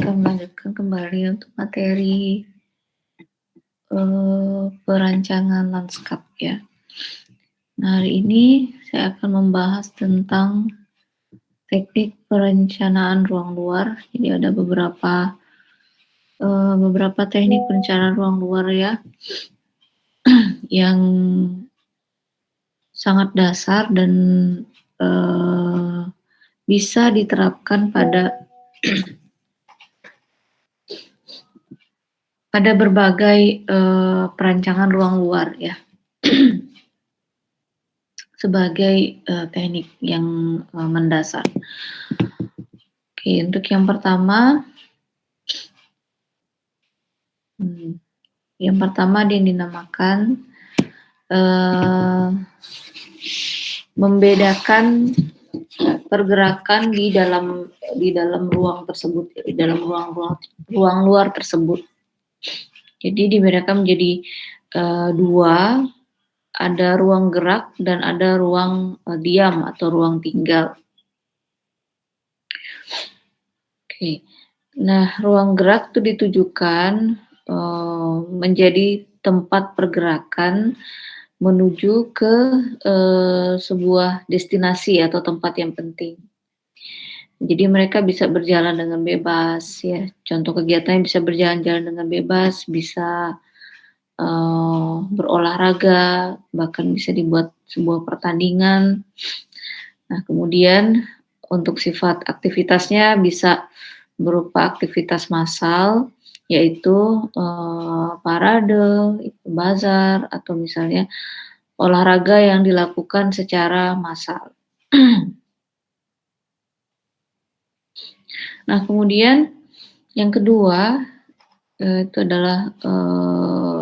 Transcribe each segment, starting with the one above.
akan melanjutkan kembali untuk materi perancangan lanskap ya. Nah, hari ini saya akan membahas tentang teknik perencanaan ruang luar. Jadi ada beberapa teknik perencanaan ruang luar ya yang sangat dasar dan bisa diterapkan pada berbagai perancangan ruang luar ya sebagai teknik yang mendasar. Oke, untuk yang pertama, dia dinamakan membedakan pergerakan di dalam ruang tersebut, di dalam ruang luar tersebut. Jadi dibedakan menjadi dua, ada ruang gerak dan ada ruang diam atau ruang tinggal. Oke, nah ruang gerak itu ditujukan menjadi tempat pergerakan menuju ke sebuah destinasi atau tempat yang penting. Jadi mereka bisa berjalan dengan bebas ya. Contoh kegiatannya bisa berjalan-jalan dengan bebas, bisa berolahraga, bahkan bisa dibuat sebuah pertandingan. Nah, kemudian untuk sifat aktivitasnya bisa berupa aktivitas massal, yaitu parade, bazar, atau misalnya olahraga yang dilakukan secara massal. Nah, kemudian yang kedua itu adalah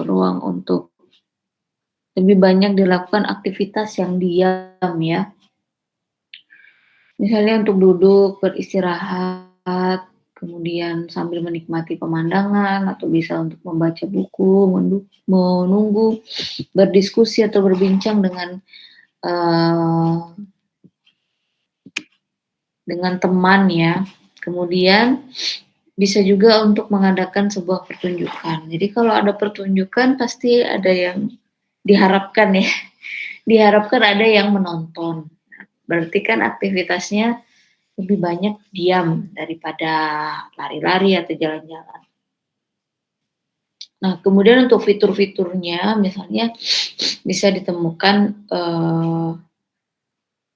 ruang untuk lebih banyak dilakukan aktivitas yang diam ya. Misalnya untuk duduk, beristirahat, kemudian sambil menikmati pemandangan, atau bisa untuk membaca buku, menunggu, berdiskusi atau berbincang dengan teman ya. Kemudian bisa juga untuk mengadakan sebuah pertunjukan. Jadi kalau ada pertunjukan pasti ada yang diharapkan ya. Diharapkan ada yang menonton. Berarti kan aktivitasnya lebih banyak diam daripada lari-lari atau jalan-jalan. Nah, kemudian untuk fitur-fiturnya misalnya bisa ditemukan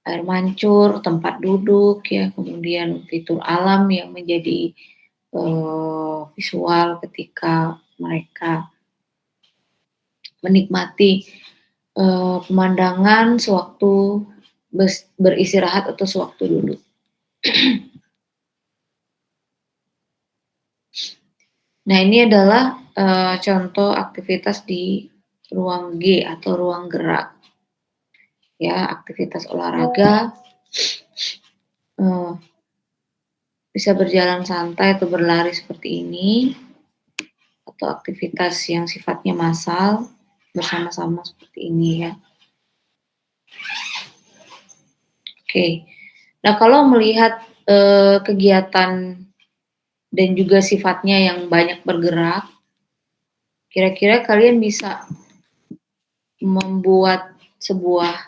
air mancur, tempat duduk ya, kemudian fitur alam yang menjadi visual ketika mereka menikmati pemandangan sewaktu beristirahat atau sewaktu duduk. Nah, ini adalah contoh aktivitas di ruang G atau ruang gerak. Ya, aktivitas olahraga, bisa berjalan santai atau berlari seperti ini, atau aktivitas yang sifatnya massal bersama-sama seperti ini ya. Oke, nah kalau melihat kegiatan dan juga sifatnya yang banyak bergerak, kira-kira kalian bisa membuat sebuah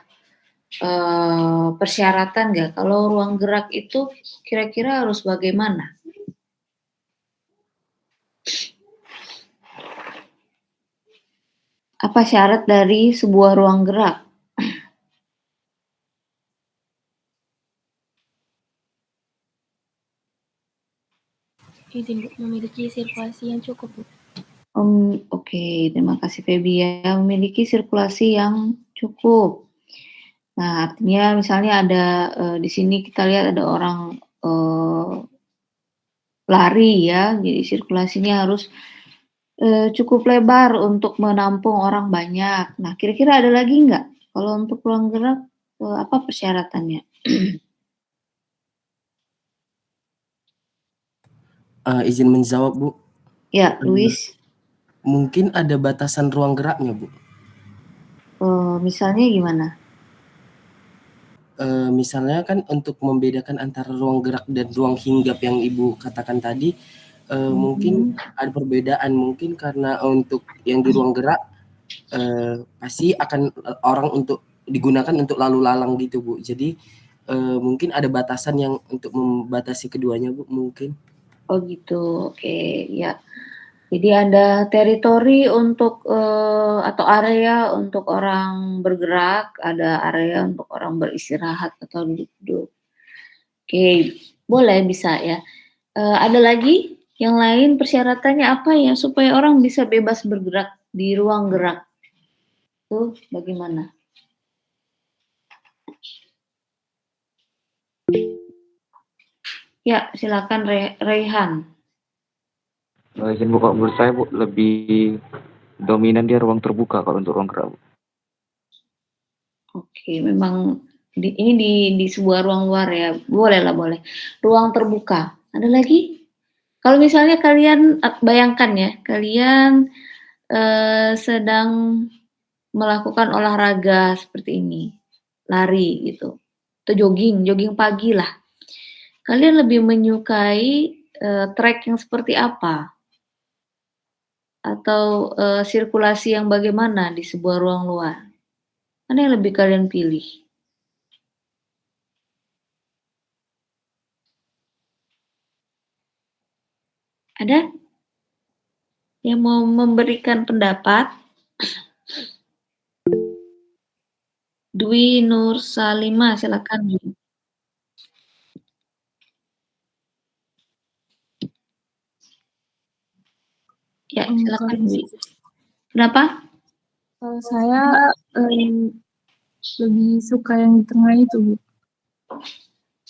persyaratan nggak? Kalau ruang gerak itu kira-kira harus bagaimana? Apa syarat dari sebuah ruang gerak? Izin Bu, memiliki sirkulasi yang cukup Bu. Oke, terima kasih Feby ya. Memiliki sirkulasi yang cukup. Nah, artinya misalnya ada di sini kita lihat ada orang lari ya, jadi sirkulasinya harus cukup lebar untuk menampung orang banyak. Nah, kira-kira ada lagi nggak kalau untuk ruang gerak apa persyaratannya? Izin menjawab Bu. Ya, Luis. Mungkin ada batasan ruang geraknya Bu. Misalnya gimana? Misalnya kan untuk membedakan antara ruang gerak dan ruang hinggap yang Ibu katakan tadi, mungkin ada perbedaan mungkin karena untuk yang di ruang gerak pasti akan orang untuk digunakan untuk lalu lalang gitu Bu. Jadi mungkin ada batasan yang untuk membatasi keduanya Bu mungkin. Oh gitu, oke ya. Jadi ada teritori untuk atau area untuk orang bergerak, ada area untuk orang beristirahat atau duduk-duduk. Oke, boleh bisa ya. Ada lagi yang lain persyaratannya apa ya supaya orang bisa bebas bergerak di ruang gerak? Tuh bagaimana? Ya, silakan Raihan. Izin Bu, kalau menurut saya Bu, lebih dominan dia ruang terbuka kalau untuk ruang gerak Bu. Oke, memang ini di sebuah ruang luar ya, boleh lah boleh. Ruang terbuka. Ada lagi? Kalau misalnya kalian bayangkan ya, kalian sedang melakukan olahraga seperti ini, lari gitu, atau jogging pagi lah. Kalian lebih menyukai trek yang seperti apa? Atau sirkulasi yang bagaimana di sebuah ruang luar? Mana yang lebih kalian pilih? Ada yang mau memberikan pendapat? Dwi Nur Salima, silakan Dwi. Ya, silakan Dwi. Kenapa? Kalau saya lebih suka yang di tengah itu, Bu.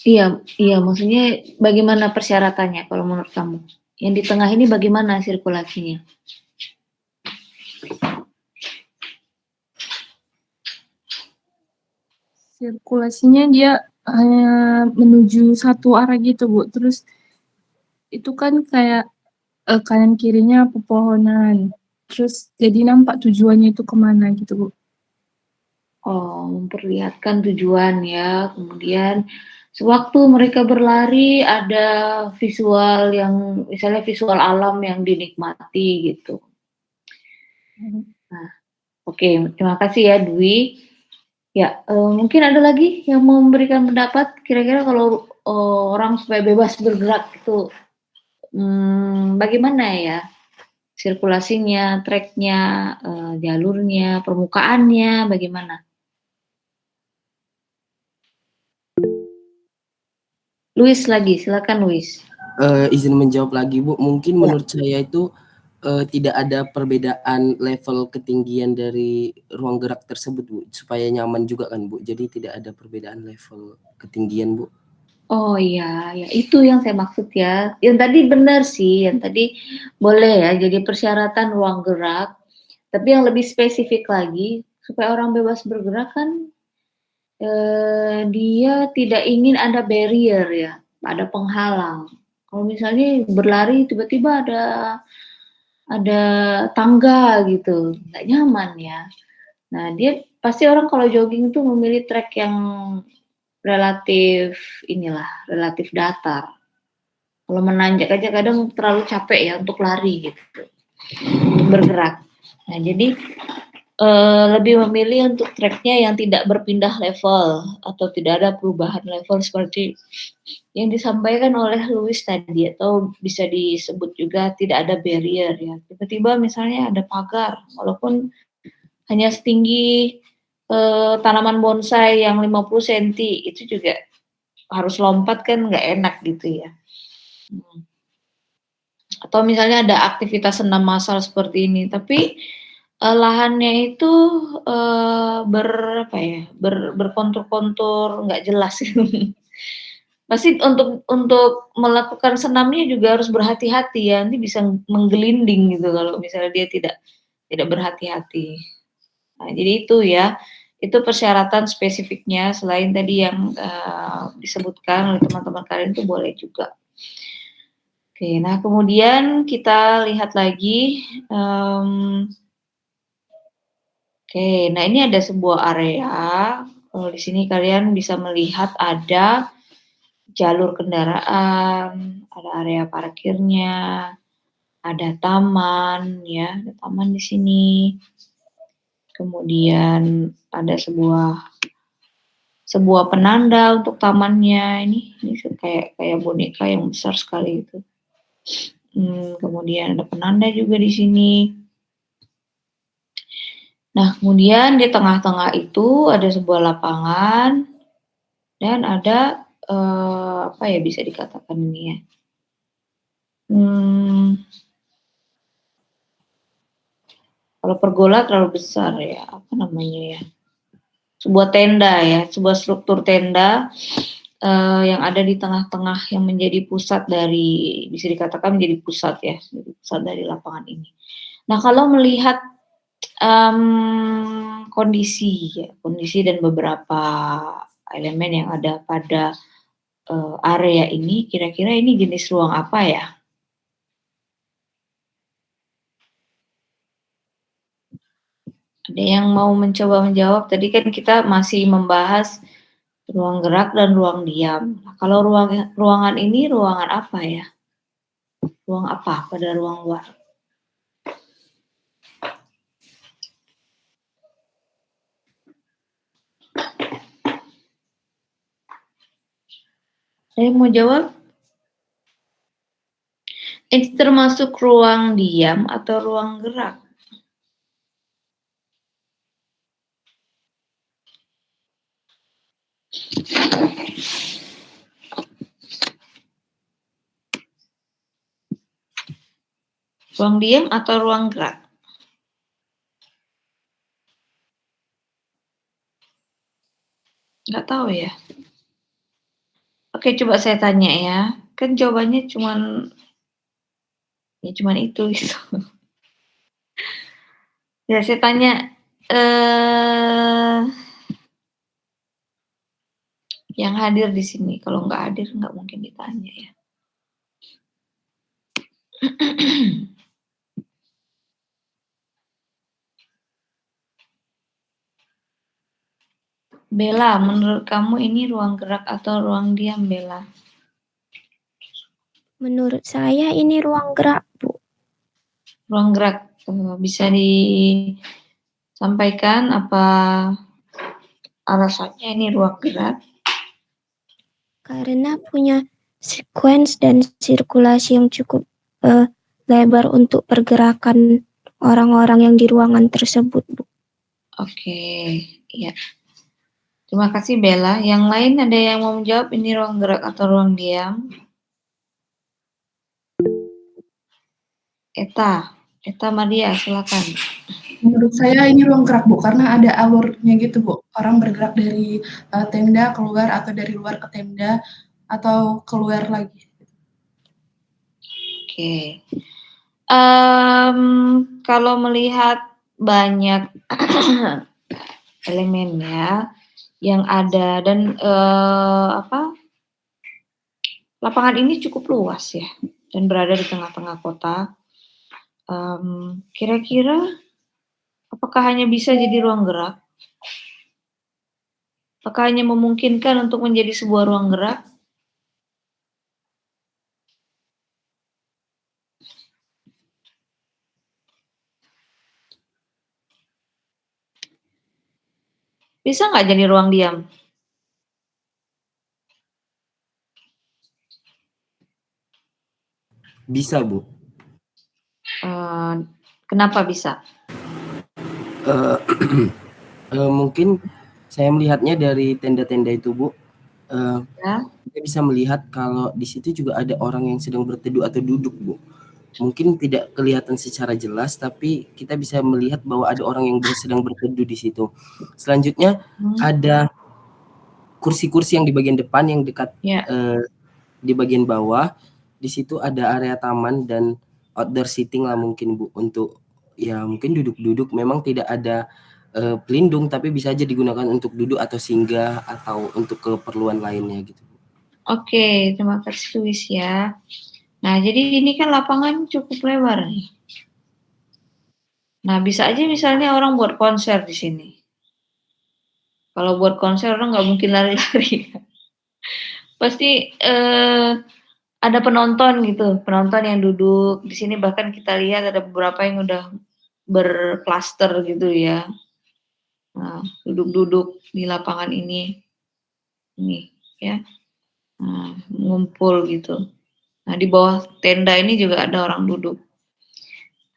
Iya, maksudnya bagaimana persyaratannya kalau menurut kamu? Yang di tengah ini bagaimana sirkulasinya? Sirkulasinya dia hanya menuju satu arah gitu, Bu. Terus itu kan kayak kanan kirinya pepohonan. Terus jadi nampak tujuannya itu kemana gitu, Bu. Oh, memperlihatkan tujuan ya. Kemudian sewaktu mereka berlari ada visual yang misalnya visual alam yang dinikmati gitu. Nah, oke, terima kasih ya Dwi. Ya, mungkin ada lagi yang mau memberikan pendapat kira-kira kalau orang supaya bebas bergerak itu bagaimana ya? Sirkulasinya, treknya, jalurnya, permukaannya, bagaimana? Luis lagi, silakan Luis. Izin menjawab lagi Bu, mungkin Ya. menurut saya itu tidak ada perbedaan level ketinggian dari ruang gerak tersebut Bu, supaya nyaman juga kan Bu. Jadi tidak ada perbedaan level ketinggian Bu. Oh iya, ya itu yang saya maksud ya. Yang tadi benar sih, yang tadi boleh ya. Jadi persyaratan ruang gerak, tapi yang lebih spesifik lagi supaya orang bebas bergerak kan dia tidak ingin ada barrier ya, ada penghalang. Kalau misalnya berlari tiba-tiba ada tangga gitu, nggak nyaman ya. Nah dia pasti orang kalau jogging itu memilih trek yang relatif relatif datar. Kalau menanjak aja kadang terlalu capek ya untuk lari gitu, untuk bergerak. Nah jadi lebih memilih untuk treknya yang tidak berpindah level atau tidak ada perubahan level seperti yang disampaikan oleh Louis tadi, atau bisa disebut juga tidak ada barrier ya. Tiba-tiba misalnya ada pagar, walaupun hanya setinggi tanaman bonsai yang 50 cm, itu juga harus lompat kan nggak enak gitu ya. Atau misalnya ada aktivitas senam massal seperti ini, tapi lahannya itu berkontur-kontur nggak jelas. Pasti untuk melakukan senamnya juga harus berhati-hati ya, nanti bisa menggelinding gitu kalau misalnya dia tidak berhati-hati. Nah, jadi itu ya, itu persyaratan spesifiknya selain tadi yang disebutkan oleh teman-teman kalian itu boleh juga. Oke, nah kemudian kita lihat lagi. Oke, nah ini ada sebuah area. Kalau di sini kalian bisa melihat ada jalur kendaraan, ada area parkirnya, ada taman ya, ada taman di sini. Kemudian ada sebuah penanda untuk tamannya. Ini kayak boneka yang besar sekali itu. Kemudian ada penanda juga di sini. Nah, kemudian di tengah-tengah itu ada sebuah lapangan dan ada apa ya bisa dikatakan ini ya? Kalau pergola terlalu besar ya, apa namanya ya? Sebuah tenda ya, sebuah struktur tenda yang ada di tengah-tengah yang menjadi pusat dari, bisa dikatakan menjadi pusat ya, menjadi pusat dari lapangan ini. Nah, kalau melihat kondisi dan beberapa elemen yang ada pada area ini, kira-kira ini jenis ruang apa ya? Ada yang mau mencoba menjawab? Tadi kan kita masih membahas ruang gerak dan ruang diam. Nah, kalau ruangan ini ruangan apa ya? Ruang apa pada ruang luar? Ada yang mau jawab? Ini termasuk ruang diam atau ruang gerak? Ruang diam atau ruang gerak? Nggak tahu ya. Oke, coba saya tanya ya. Kan jawabannya cuman itu gitu. Ya, saya tanya yang hadir di sini. Kalau nggak hadir nggak mungkin ditanya ya. Bella, menurut kamu ini ruang gerak atau ruang diam, Bella? Menurut saya ini ruang gerak, Bu. Ruang gerak. Bisa disampaikan apa alasannya ini ruang gerak? Karena punya sequence dan sirkulasi yang cukup lebar untuk pergerakan orang-orang yang di ruangan tersebut, Bu. Oke, iya. Terima kasih Bella. Yang lain ada yang mau menjawab ini ruang gerak atau ruang diam? Eta Maria, silakan. Menurut saya ini ruang gerak, Bu, karena ada alurnya gitu, Bu. Orang bergerak dari tenda keluar atau dari luar ke tenda atau keluar lagi. Oke. Kalau melihat banyak elemen ya yang ada dan lapangan ini cukup luas ya dan berada di tengah-tengah kota. Kira-kira apakah hanya bisa jadi ruang gerak? Apakah hanya memungkinkan untuk menjadi sebuah ruang gerak? Bisa nggak jadi ruang diam? Bisa, Bu. Kenapa bisa? Mungkin saya melihatnya dari tenda-tenda itu, Bu. Ya. Kita bisa melihat kalau di situ juga ada orang yang sedang berteduh atau duduk, Bu. Mungkin tidak kelihatan secara jelas, tapi kita bisa melihat bahwa ada orang yang sedang berteduh di situ. Selanjutnya ada kursi-kursi yang di bagian depan yang dekat di bagian bawah. Di situ ada area taman dan outdoor seating lah mungkin, Bu, untuk ya mungkin duduk-duduk. Memang tidak ada pelindung, tapi bisa aja digunakan untuk duduk atau singgah atau untuk keperluan lainnya gitu. Oke, terima kasih Luis ya. Nah, jadi ini kan lapangan cukup lebar nih. Nah, bisa aja misalnya orang buat konser di sini. Kalau buat konser orang nggak mungkin lari-lari. pasti ada penonton gitu, penonton yang duduk di sini, bahkan kita lihat ada beberapa yang udah berklaster gitu ya. Nah, duduk-duduk di lapangan ini ya. Nah, ngumpul gitu. Nah, di bawah tenda ini juga ada orang duduk.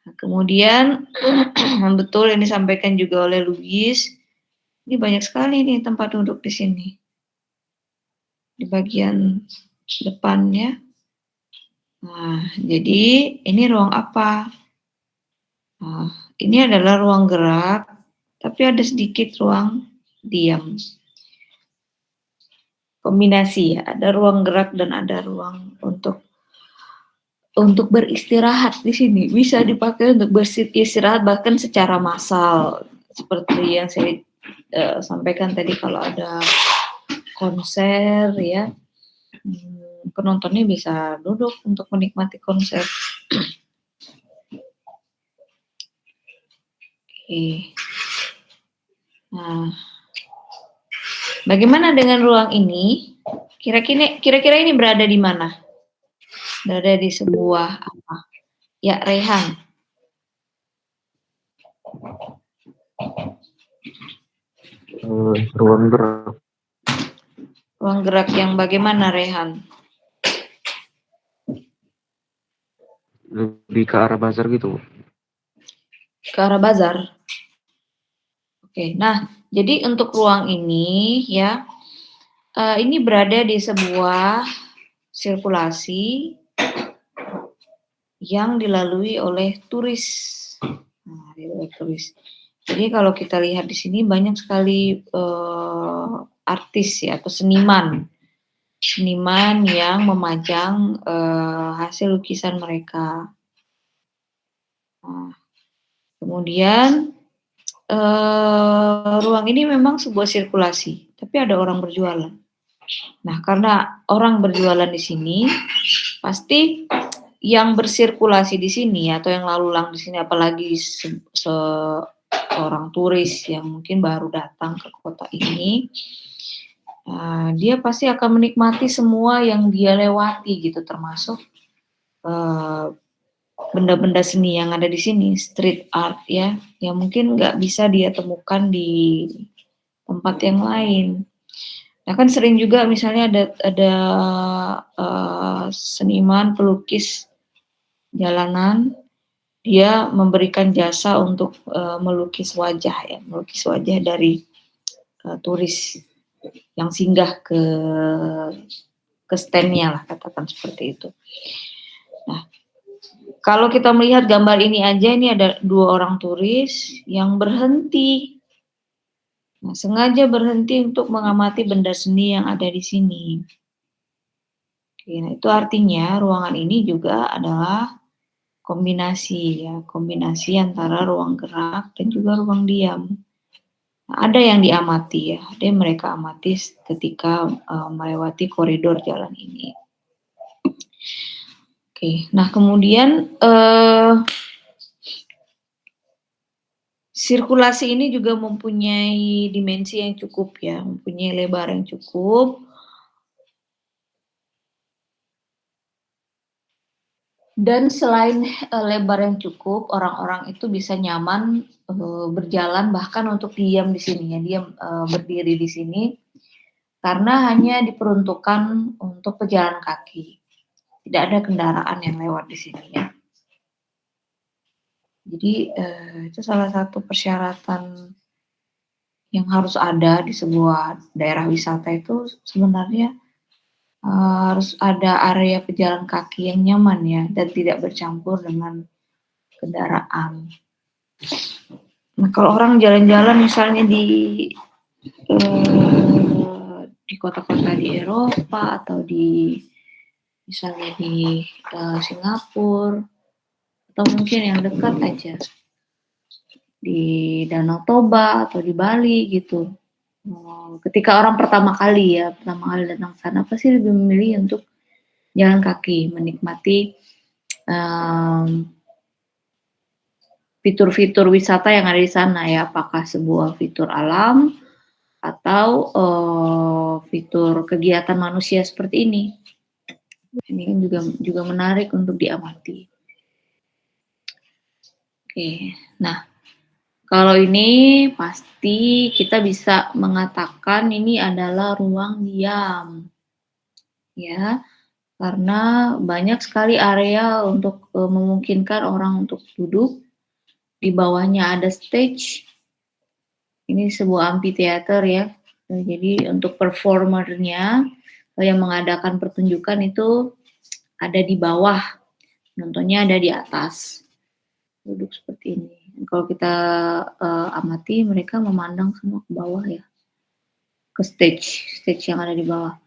Nah, kemudian betul yang disampaikan juga oleh Lugis, ini banyak sekali nih tempat duduk di sini. Di bagian depannya. Nah, jadi ini ruang apa? Nah, ini adalah ruang gerak, tapi ada sedikit ruang diam. Kombinasi ya, ada ruang gerak dan ada ruang untuk beristirahat di sini. Bisa dipakai untuk beristirahat bahkan secara massal. Seperti yang saya sampaikan tadi, kalau ada konser ya, penontonnya bisa duduk untuk menikmati konser. Oke. Nah, bagaimana dengan ruang ini? Kira-kira ini berada di mana? Berada di sebuah apa? Ya, Rehan. Ruang gerak. Ruang gerak yang bagaimana, Rehan? Lebih ke arah bazar gitu. Ke arah bazar. Oke, nah jadi untuk ruang ini ya, ini berada di sebuah sirkulasi yang dilalui oleh turis. Nah, dilalui turis. Jadi kalau kita lihat di sini banyak sekali artis ya atau seniman yang memajang hasil lukisan mereka. Nah, kemudian ruang ini memang sebuah sirkulasi, tapi ada orang berjualan. Nah, karena orang berjualan di sini, pasti yang bersirkulasi di sini atau yang lalu lalang di sini, apalagi seorang turis yang mungkin baru datang ke kota ini, dia pasti akan menikmati semua yang dia lewati gitu, termasuk benda-benda seni yang ada di sini, street art ya, yang mungkin nggak bisa dia temukan di tempat yang lain. Nah kan sering juga misalnya ada seniman pelukis jalanan, dia memberikan jasa untuk melukis wajah dari turis yang singgah ke stand-nya lah, katakan seperti itu. Nah, kalau kita melihat gambar ini aja, ini ada 2 orang turis yang berhenti. Nah, sengaja berhenti untuk mengamati benda seni yang ada di sini. Oke, nah itu artinya ruangan ini juga adalah kombinasi antara ruang gerak dan juga ruang diam. Nah, ada yang diamati ya, ada yang mereka amati ketika melewati koridor jalan ini. Oke, nah kemudian sirkulasi ini juga mempunyai dimensi yang cukup ya, mempunyai lebar yang cukup. Dan selain lebar yang cukup, orang-orang itu bisa nyaman berjalan bahkan untuk diam di sini ya, diam berdiri di sini karena hanya diperuntukkan untuk pejalan kaki. Tidak ada kendaraan yang lewat di sini ya. Jadi itu salah satu persyaratan yang harus ada di sebuah daerah wisata itu sebenarnya harus ada area pejalan kaki yang nyaman ya dan tidak bercampur dengan kendaraan. Nah kalau orang jalan-jalan misalnya di kota-kota di Eropa atau misalnya di Singapura atau mungkin yang dekat aja di Danau Toba atau di Bali gitu. Ketika orang pertama kali datang ke sana pasti lebih memilih untuk jalan kaki, menikmati fitur-fitur wisata yang ada di sana ya, apakah sebuah fitur alam atau fitur kegiatan manusia seperti ini. Ini kan juga menarik untuk diamati. Oke, nah kalau ini pasti kita bisa mengatakan ini adalah ruang diam, ya, karena banyak sekali area untuk memungkinkan orang untuk duduk. Di bawahnya ada stage. Ini sebuah amphitheater ya. Jadi untuk performernya yang mengadakan pertunjukan itu ada di bawah, nontonnya ada di atas. Duduk seperti ini. Kalau kita amati, mereka memandang semua ke bawah ya, ke stage yang ada di bawah.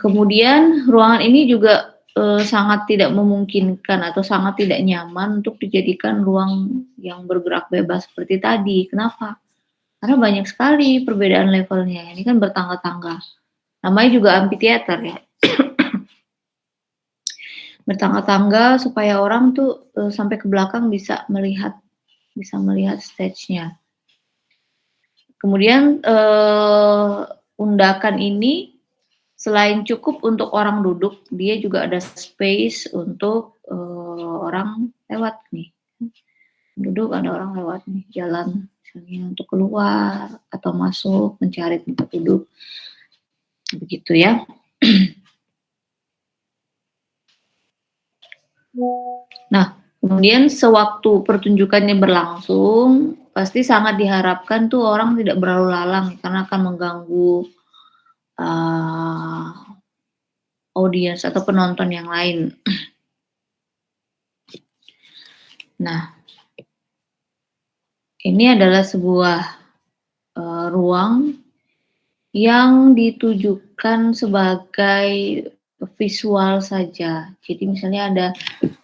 Kemudian ruangan ini juga sangat tidak memungkinkan atau sangat tidak nyaman untuk dijadikan ruang yang bergerak bebas seperti tadi. Kenapa? Karena banyak sekali perbedaan levelnya. Ini kan bertangga-tangga. Namanya juga amphitheater ya. Bertangga-tangga supaya orang tuh sampai ke belakang bisa melihat stage-nya. Kemudian undakan ini selain cukup untuk orang duduk, dia juga ada space untuk orang lewat nih. Duduk ada orang lewat nih, jalan misalnya untuk keluar atau masuk mencari tempat duduk. Begitu ya. Nah, kemudian sewaktu pertunjukannya berlangsung, pasti sangat diharapkan tuh orang tidak berlalu lalang karena akan mengganggu audiens atau penonton yang lain. Nah, ini adalah sebuah ruang yang ditujukan sebagai visual saja. Jadi misalnya ada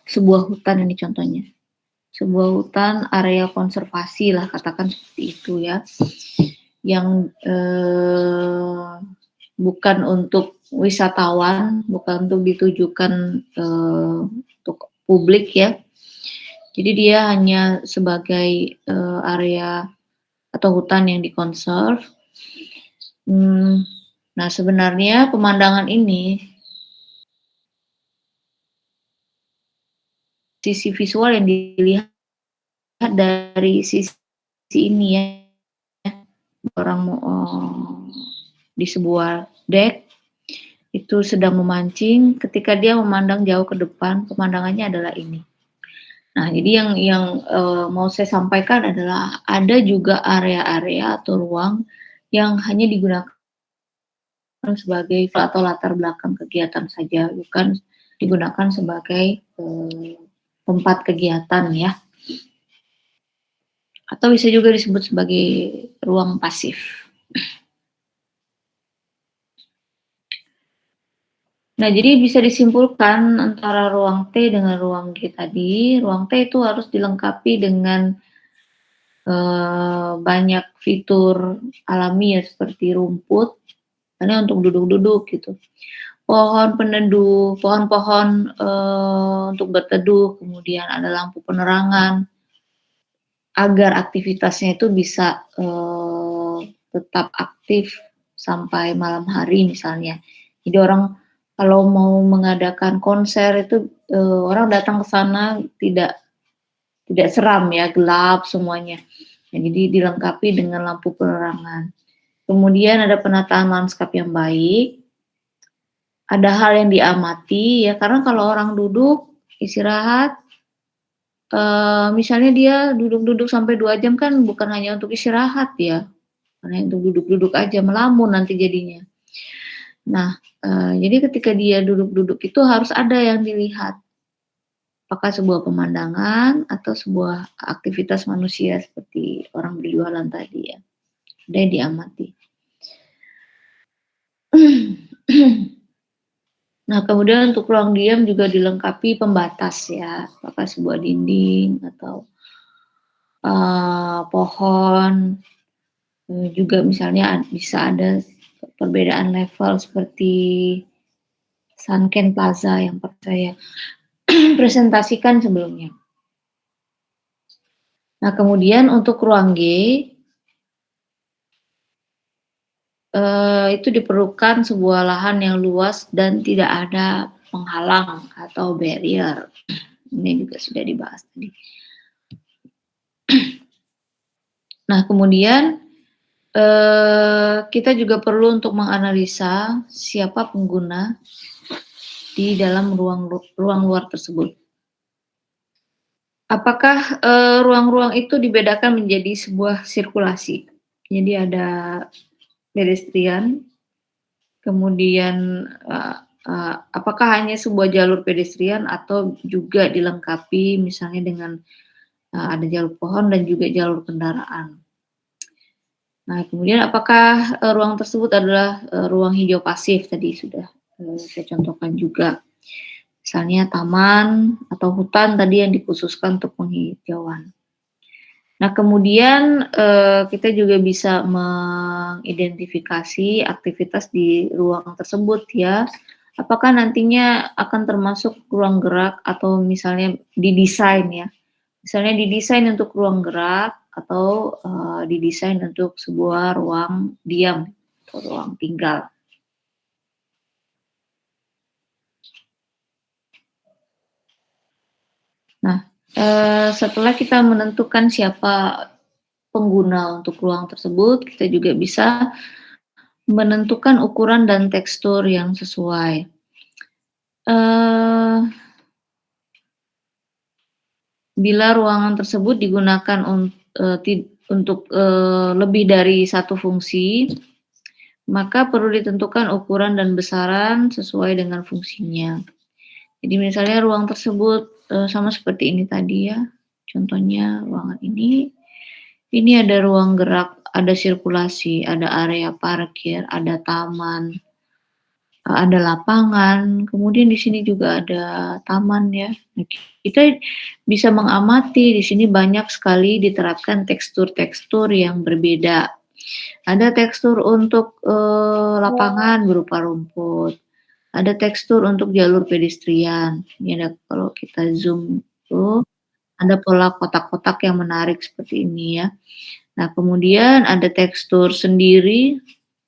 sebuah hutan ini contohnya. Sebuah hutan area konservasi lah katakan seperti itu ya. Yang bukan untuk wisatawan, bukan untuk ditujukan untuk publik ya. Jadi dia hanya sebagai area atau hutan yang dikonserv. Nah sebenarnya pemandangan ini sisi visual yang dilihat dari sisi ini ya, orang di sebuah dek itu sedang memancing, ketika dia memandang jauh ke depan, pemandangannya adalah ini. Nah, jadi yang mau saya sampaikan adalah ada juga area-area atau ruang yang hanya digunakan sebagai atau latar belakang kegiatan saja, bukan digunakan sebagai tempat kegiatan ya. Atau bisa juga disebut sebagai ruang pasif. Nah, jadi bisa disimpulkan antara ruang T dengan ruang G tadi. Ruang T itu harus dilengkapi dengan banyak fitur alami ya, seperti rumput, karena untuk duduk-duduk gitu. Pohon peneduh, pohon-pohon untuk berteduh, kemudian ada lampu penerangan, agar aktivitasnya itu bisa tetap aktif sampai malam hari misalnya. Jadi orang kalau mau mengadakan konser itu orang datang ke sana tidak seram ya, gelap semuanya. Ya, jadi dilengkapi dengan lampu penerangan. Kemudian ada penataan lanskap yang baik. Ada hal yang diamati ya, karena kalau orang duduk istirahat, misalnya dia duduk-duduk sampai 2 jam kan bukan hanya untuk istirahat ya, karena untuk duduk-duduk aja, melamun nanti jadinya. Nah, jadi ketika dia duduk-duduk itu harus ada yang dilihat. Apakah sebuah pemandangan atau sebuah aktivitas manusia seperti orang berjualan tadi ya. Ada yang diamati. Nah, kemudian untuk ruang diam juga dilengkapi pembatas ya. Apakah sebuah dinding atau pohon. Juga misalnya bisa ada perbedaan level seperti Sunken Plaza yang saya presentasikan sebelumnya. Nah, kemudian untuk ruang G, itu diperlukan sebuah lahan yang luas dan tidak ada penghalang atau barrier. Ini juga sudah dibahas tadi. Nah, kemudian kita juga perlu untuk menganalisa siapa pengguna di dalam ruang luar tersebut. Apakah ruang-ruang itu dibedakan menjadi sebuah sirkulasi? Jadi ada pedestrian, kemudian apakah hanya sebuah jalur pedestrian atau juga dilengkapi misalnya dengan ada jalur pohon dan juga jalur kendaraan. Nah, kemudian apakah ruang tersebut adalah ruang hijau pasif, tadi sudah saya contohkan juga. Misalnya taman atau hutan tadi yang dikhususkan untuk penghijauan. Nah, kemudian kita juga bisa mengidentifikasi aktivitas di ruang tersebut ya. Apakah nantinya akan termasuk ruang gerak atau misalnya didesain ya. Misalnya didesain untuk ruang gerak atau didesain untuk sebuah ruang diam atau ruang tinggal. Nah, setelah kita menentukan siapa pengguna untuk ruang tersebut, kita juga bisa menentukan ukuran dan tekstur yang sesuai. Bila ruangan tersebut digunakan untuk lebih dari satu fungsi, maka perlu ditentukan ukuran dan besaran sesuai dengan fungsinya. Jadi misalnya ruang tersebut sama seperti ini tadi ya, contohnya ruangan ini ada ruang gerak, ada sirkulasi, ada area parkir, ada taman, ada lapangan, kemudian di sini juga ada taman ya. Kita bisa mengamati di sini banyak sekali diterapkan tekstur-tekstur yang berbeda. Ada tekstur untuk lapangan berupa rumput, ada tekstur untuk jalur pedestrian. Ini ada kalau kita zoom tuh, ada pola kotak-kotak yang menarik seperti ini ya. Nah, kemudian ada tekstur sendiri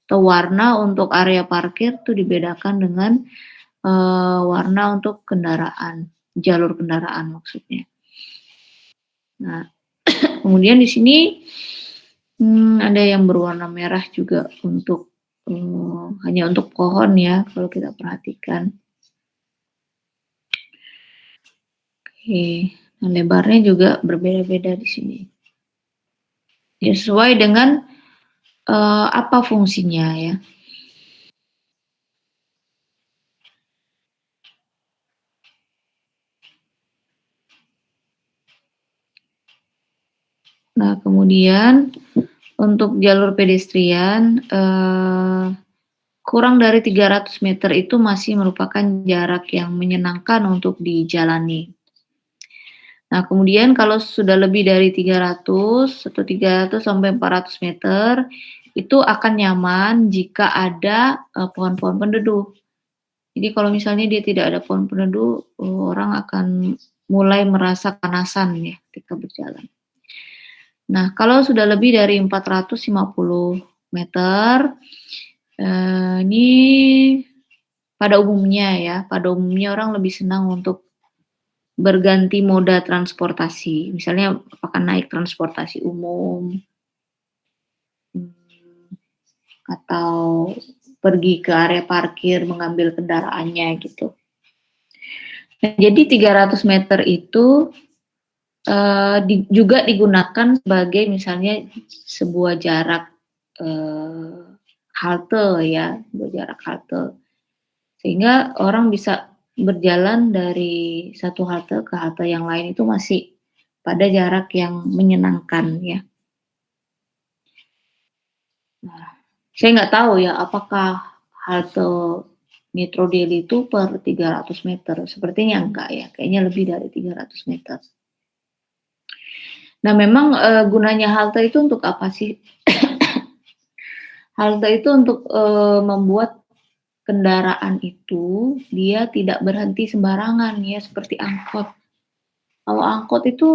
atau warna untuk area parkir tuh dibedakan dengan warna untuk kendaraan, jalur kendaraan maksudnya. Nah, kemudian di sini ada yang berwarna merah juga untuk hanya untuk pohon ya kalau kita perhatikan. Oke, nah lebarnya juga berbeda-beda di sini. Ya, sesuai dengan apa fungsinya ya. Nah, kemudian untuk jalur pedestrian kurang dari 300 meter itu masih merupakan jarak yang menyenangkan untuk dijalani. Nah, kemudian kalau sudah lebih dari 300 atau 300 sampai 400 meter itu akan nyaman jika ada pohon-pohon penduduh. Jadi kalau misalnya dia tidak ada pohon penduduh, orang akan mulai merasa kepanasan ya ketika berjalan. Nah, kalau sudah lebih dari 450 meter, ini pada umumnya orang lebih senang untuk berganti moda transportasi. Misalnya apakah naik transportasi umum, atau pergi ke area parkir mengambil kendaraannya gitu. Nah, jadi 300 meter itu juga digunakan sebagai misalnya sebuah jarak halte ya, sebuah jarak halte. Sehingga orang bisa berjalan dari satu halte ke halte yang lain itu masih pada jarak yang menyenangkan ya. Nah, saya nggak tahu ya apakah halte Metro Daily itu per 300 meter. Sepertinya enggak ya, kayaknya lebih dari 300 meter. Nah, memang gunanya halte itu untuk apa sih? Halte itu untuk membuat kendaraan itu dia tidak berhenti sembarangan ya, seperti angkot. Kalau angkot itu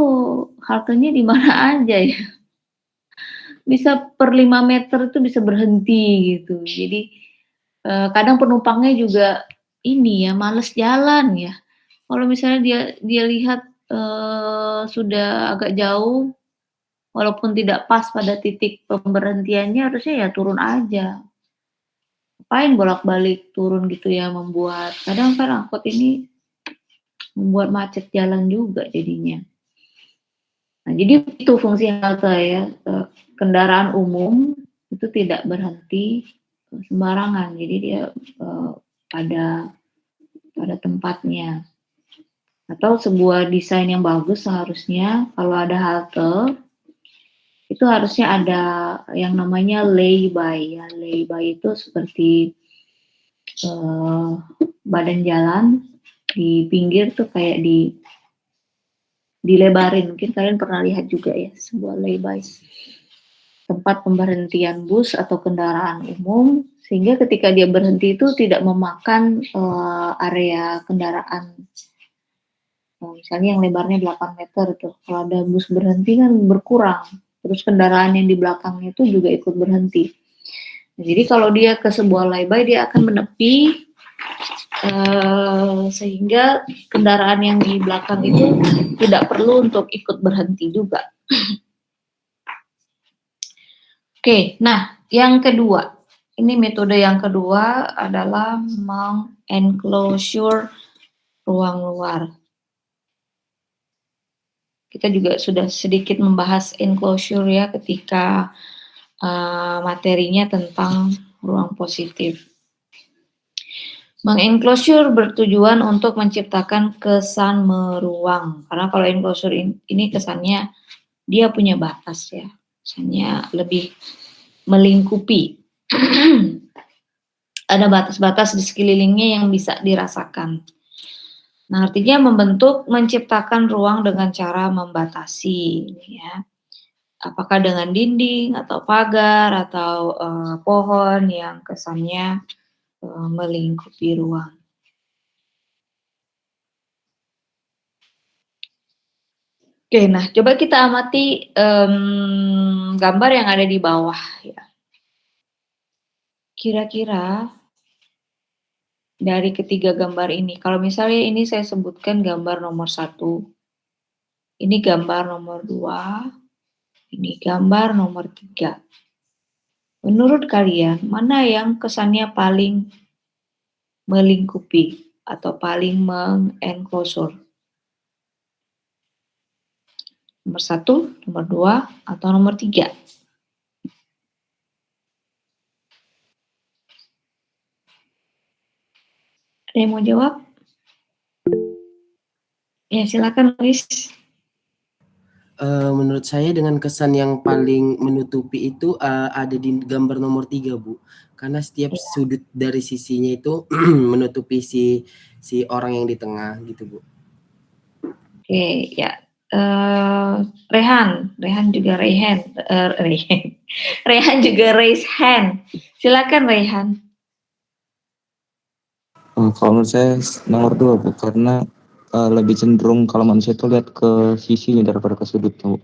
haltenya di mana aja ya. bisa per 5 meter itu bisa berhenti gitu. Jadi kadang penumpangnya juga ini ya, males jalan ya. Kalau misalnya dia lihat sudah agak jauh, walaupun tidak pas pada titik pemberhentiannya, harusnya ya turun aja. Ngapain bolak-balik turun gitu ya, membuat kadang kan angkot ini membuat macet jalan juga jadinya. Nah, jadi itu fungsi halte ya, kendaraan umum itu tidak berhenti sembarangan, jadi dia pada tempatnya. Atau sebuah desain yang bagus seharusnya kalau ada halte itu harusnya ada yang namanya lay-by ya. Lay-by itu seperti badan jalan di pinggir tuh kayak dilebarin. Mungkin kalian pernah lihat juga ya, sebuah lay-by. Tempat pemberhentian bus atau kendaraan umum, sehingga ketika dia berhenti itu tidak memakan area kendaraan. Misalnya yang lebarnya 8 meter tuh, kalau ada bus berhenti kan berkurang, terus kendaraan yang di belakangnya itu juga ikut berhenti. Nah, jadi kalau dia ke sebuah lay-by, dia akan menepi sehingga kendaraan yang di belakang itu tidak perlu untuk ikut berhenti juga. Oke, nah yang kedua, ini metode yang kedua adalah mengenclosure ruang luar. Kita juga sudah sedikit membahas enclosure ya ketika materinya tentang ruang positif. Mengenclosure bertujuan untuk menciptakan kesan meruang. Karena kalau enclosure ini kesannya dia punya batas ya. Kesannya lebih melingkupi. Ada batas-batas di sekelilingnya yang bisa dirasakan. Nah, artinya menciptakan ruang dengan cara membatasi, ya. Apakah dengan dinding atau pagar atau pohon yang kesannya melingkupi ruang. Oke, nah coba kita amati gambar yang ada di bawah, ya. Kira-kira dari ketiga gambar ini, kalau misalnya ini saya sebutkan gambar nomor 1, ini gambar nomor 2, ini gambar nomor 3. Menurut kalian, mana yang kesannya paling melingkupi atau paling mengenclosure? Nomor 1, nomor 2, atau nomor 3? Ada yang mau jawab? Ya, silakan Luis. Menurut saya dengan kesan yang paling menutupi itu ada di gambar nomor 3, Bu. Karena setiap sudut dari sisinya itu menutupi si orang yang di tengah gitu, Bu. Oke, ya. Rehan juga Rehan juga raise hand. Silakan Rehan. Kalau menurut saya nomor 2, Bu, karena lebih cenderung kalau manusia itu lihat ke sisinya daripada ke sudutnya, Bu.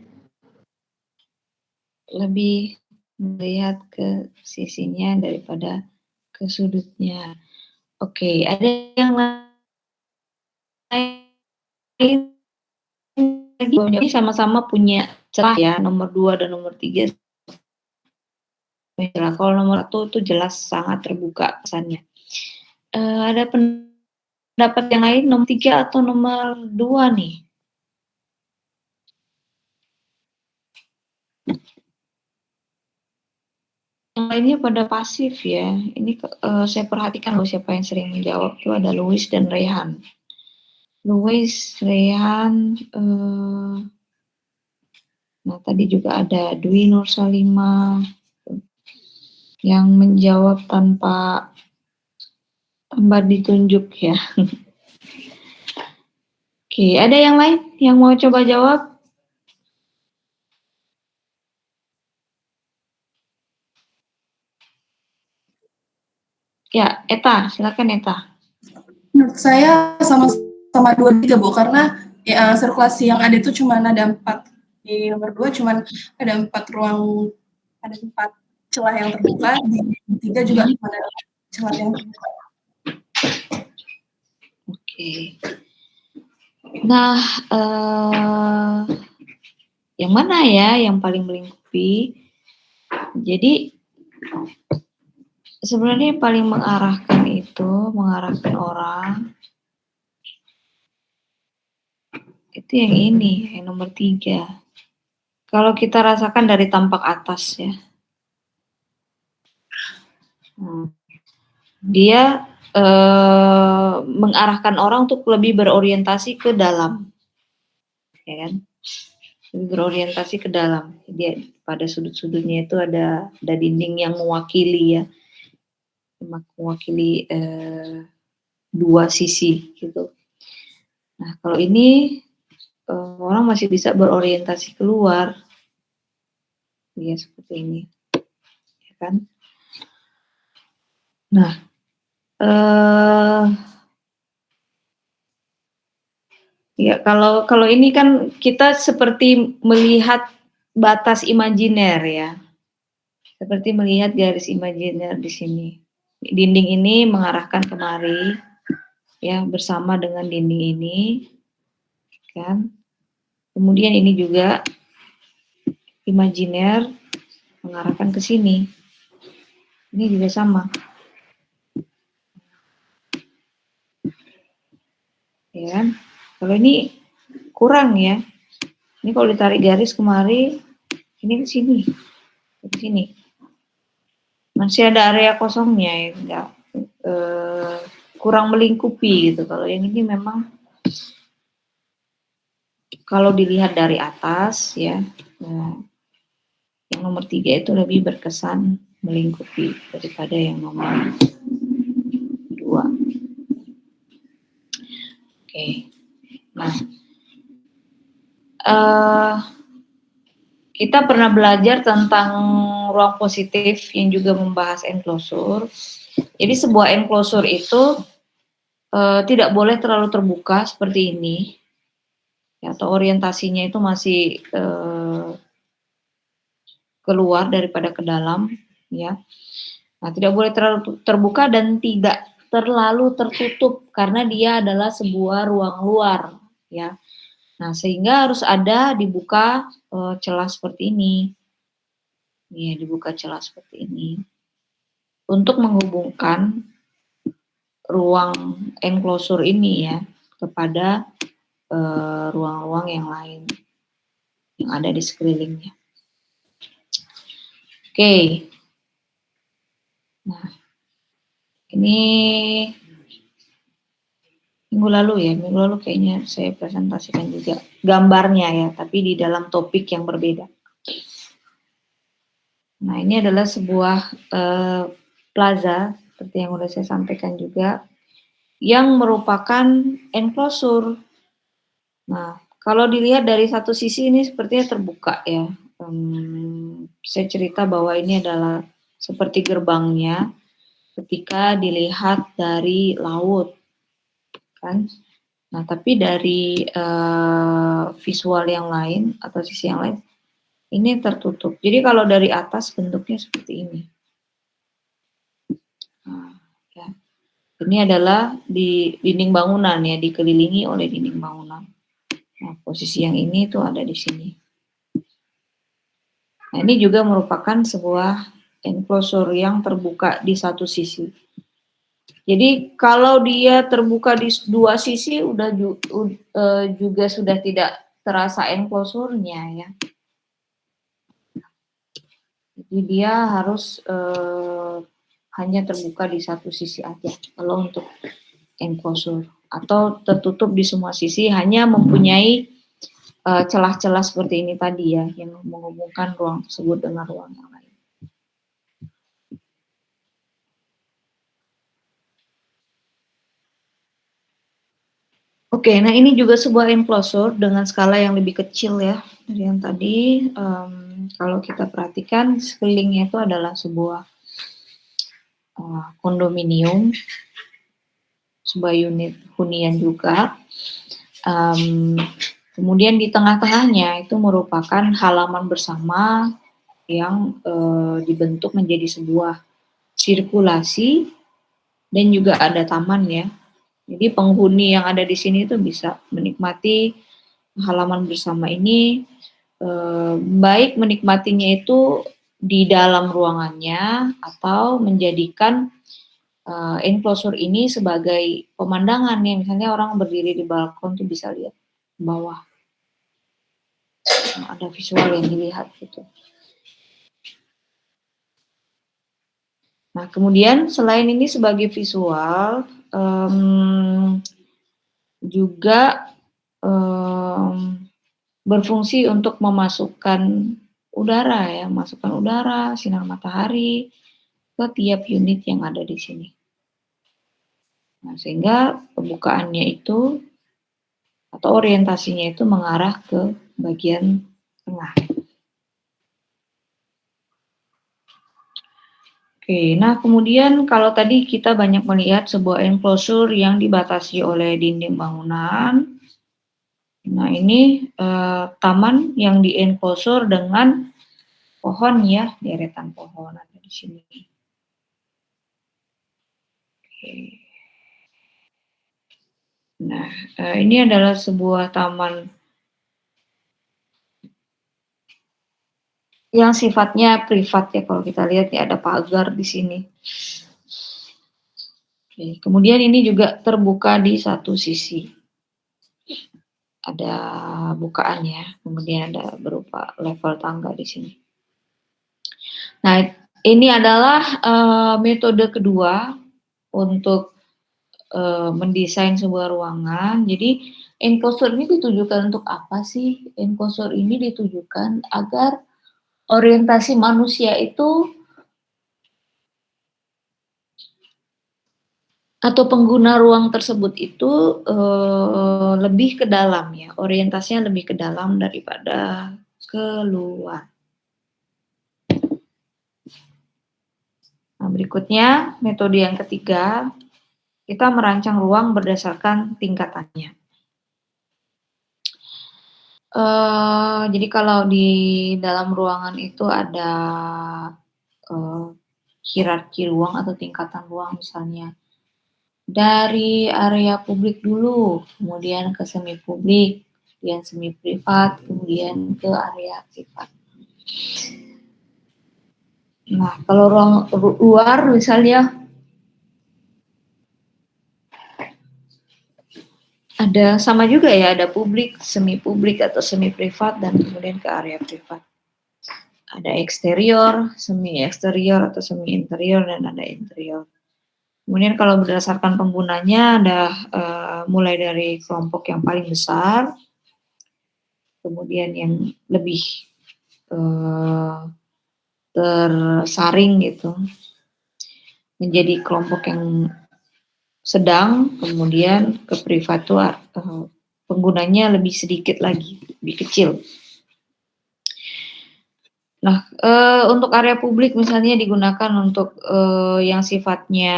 Lebih melihat ke sisinya daripada ke sudutnya. Oke, ada yang lain lagi? Sama-sama punya celah ya, nomor 2 dan nomor 3. Kalau nomor 1 itu jelas sangat terbuka kesannya. Ada pendapat yang lain nomor 3 atau nomor 2 nih? Yang lainnya pada pasif ya. Ini saya perhatikan loh siapa yang sering menjawab. Itu ada Louis dan Rehan. Louis, Rehan, nah tadi juga ada Dwi Nursalima yang menjawab tanpa ditunjuk ya. Oke, ada yang lain yang mau coba jawab? Ya, Eta, silakan Eta. Menurut saya sama-sama 2 3, Bu, karena ya, sirkulasi yang ada itu cuma ada 4. Di nomor 2 cuma ada 4 ruang ada tempat celah yang terbuka, di tiga juga ada celah yang terbuka. Oke. Nah, yang mana ya yang paling melingkupi? Jadi sebenarnya yang paling mengarahkan orang itu yang ini, yang nomor 3. Kalau kita rasakan dari tampak atas ya, dia mengarahkan orang untuk lebih berorientasi ke dalam, ya kan? Lebih berorientasi ke dalam. Dia pada sudut-sudutnya itu ada dinding yang mewakili ya, mewakili 2 sisi gitu. Nah kalau ini orang masih bisa berorientasi keluar, ya seperti ini, ya kan? Nah, ya kalau ini kan kita seperti melihat batas imajiner ya, seperti melihat garis imajiner di sini. Dinding ini mengarahkan kemari, ya bersama dengan dinding ini, kan? Kemudian ini juga imajiner mengarahkan ke sini. Ini juga sama. Ya kan? Kalau ini kurang ya. Ini kalau ditarik garis kemari, ini ke sini. Ke sini. Masih ada area kosongnya ya, enggak kurang melingkupi gitu. Kalau yang ini memang kalau dilihat dari atas ya, yang nomor 3 itu lebih berkesan melingkupi daripada yang nomor 2. Oke. Nah, kita pernah belajar tentang ruang positif yang juga membahas enclosure. Jadi sebuah enclosure itu tidak boleh terlalu terbuka seperti ini, ya, atau orientasinya itu masih keluar daripada ke dalam, ya. Nah, tidak boleh terlalu terbuka dan tidak terlalu tertutup karena dia adalah sebuah ruang luar, ya. Nah, sehingga harus ada dibuka celah seperti ini, ya, dibuka celah seperti ini untuk menghubungkan ruang enclosure ini ya kepada ruang-ruang yang lain yang ada di sekelilingnya. Oke. Nah, ini minggu lalu kayaknya saya presentasikan juga gambarnya ya, tapi di dalam topik yang berbeda. Nah, ini adalah sebuah plaza, seperti yang sudah saya sampaikan juga, yang merupakan enclosure. Nah, kalau dilihat dari satu sisi ini sepertinya terbuka ya. Saya cerita bahwa ini adalah seperti gerbangnya ketika dilihat dari laut, kan? Nah, tapi dari visual yang lain atau sisi yang lain, ini tertutup. Jadi kalau dari atas bentuknya seperti ini. Nah, ya. Ini adalah di dinding bangunan ya, dikelilingi oleh dinding bangunan. Nah, posisi yang ini tuh ada di sini. Nah, ini juga merupakan sebuah enclosure yang terbuka di satu sisi. Jadi kalau dia terbuka di 2 sisi juga sudah tidak terasa enclosure-nya ya. Jadi dia harus hanya terbuka di satu sisi aja kalau untuk enclosure, atau tertutup di semua sisi, hanya mempunyai celah-celah seperti ini tadi ya, yang menghubungkan ruang tersebut dengan ruang yang lain. Oke, nah ini juga sebuah enclosure dengan skala yang lebih kecil ya dari yang tadi. Kalau kita perhatikan sekelilingnya itu adalah sebuah kondominium, sebuah unit hunian juga. Kemudian di tengah-tengahnya itu merupakan halaman bersama yang dibentuk menjadi sebuah sirkulasi dan juga ada taman ya. Jadi penghuni yang ada di sini itu bisa menikmati halaman bersama ini, baik menikmatinya itu di dalam ruangannya atau menjadikan enclosure ini sebagai pemandangan ya, misalnya orang berdiri di balkon tuh bisa lihat ke bawah, ada visual yang dilihat gitu. Nah kemudian selain ini sebagai visual, juga berfungsi untuk memasukkan udara ya, masukkan udara, sinar matahari ke tiap unit yang ada di sini. Nah, sehingga pembukaannya itu atau orientasinya itu mengarah ke bagian tengah. Oke, nah kemudian kalau tadi kita banyak melihat sebuah enclosure yang dibatasi oleh dinding bangunan. Nah ini taman yang di enclosure dengan pohon ya, deretan pohon ada di sini. Oke. Nah ini adalah sebuah taman yang sifatnya privat ya, kalau kita lihat ya ada pagar di sini. Oke, kemudian ini juga terbuka di satu sisi. Ada bukaan ya, kemudian ada berupa level tangga di sini. Nah, ini adalah metode kedua untuk mendesain sebuah ruangan. Jadi enclosure ini ditujukan untuk apa sih? Enclosure ini ditujukan agar orientasi manusia itu atau pengguna ruang tersebut itu lebih ke dalam ya, orientasinya lebih ke dalam daripada keluar. Nah, berikutnya metode yang ketiga, kita merancang ruang berdasarkan tingkatannya. Jadi kalau di dalam ruangan itu ada hierarki ruang atau tingkatan ruang, misalnya dari area publik dulu, kemudian ke semi publik, kemudian semi privat, kemudian ke area privat. Nah, kalau ruang luar misalnya ada sama juga ya, ada publik, semi publik atau semi privat, dan kemudian ke area privat. Ada eksterior, semi eksterior atau semi interior, dan ada interior. Kemudian kalau berdasarkan penggunanya ada mulai dari kelompok yang paling besar, kemudian yang lebih tersaring gitu, menjadi kelompok yang sedang, kemudian ke privat tuh penggunanya lebih sedikit lagi, lebih kecil. Nah, untuk area publik misalnya digunakan untuk yang sifatnya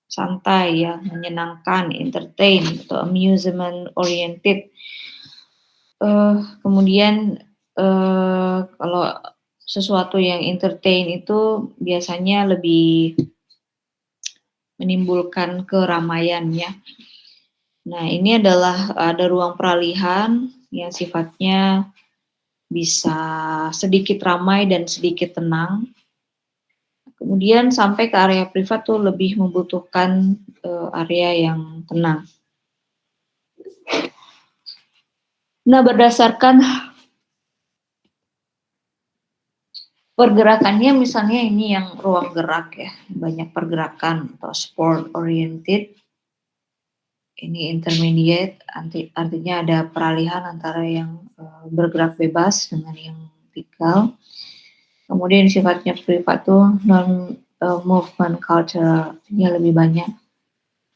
santai ya, menyenangkan, entertain atau amusement oriented. Kemudian kalau sesuatu yang entertain itu biasanya lebih menimbulkan keramaian ya. Nah, ini adalah ada ruang peralihan yang sifatnya bisa sedikit ramai dan sedikit tenang. Kemudian sampai ke area privat tuh lebih membutuhkan area yang tenang. Nah, berdasarkan pergerakannya, misalnya ini yang ruang gerak ya, banyak pergerakan atau sport oriented. Ini intermediate, artinya ada peralihan antara yang bergerak bebas dengan yang vertikal. Kemudian sifatnya privat tuh non movement culture, artinya lebih banyak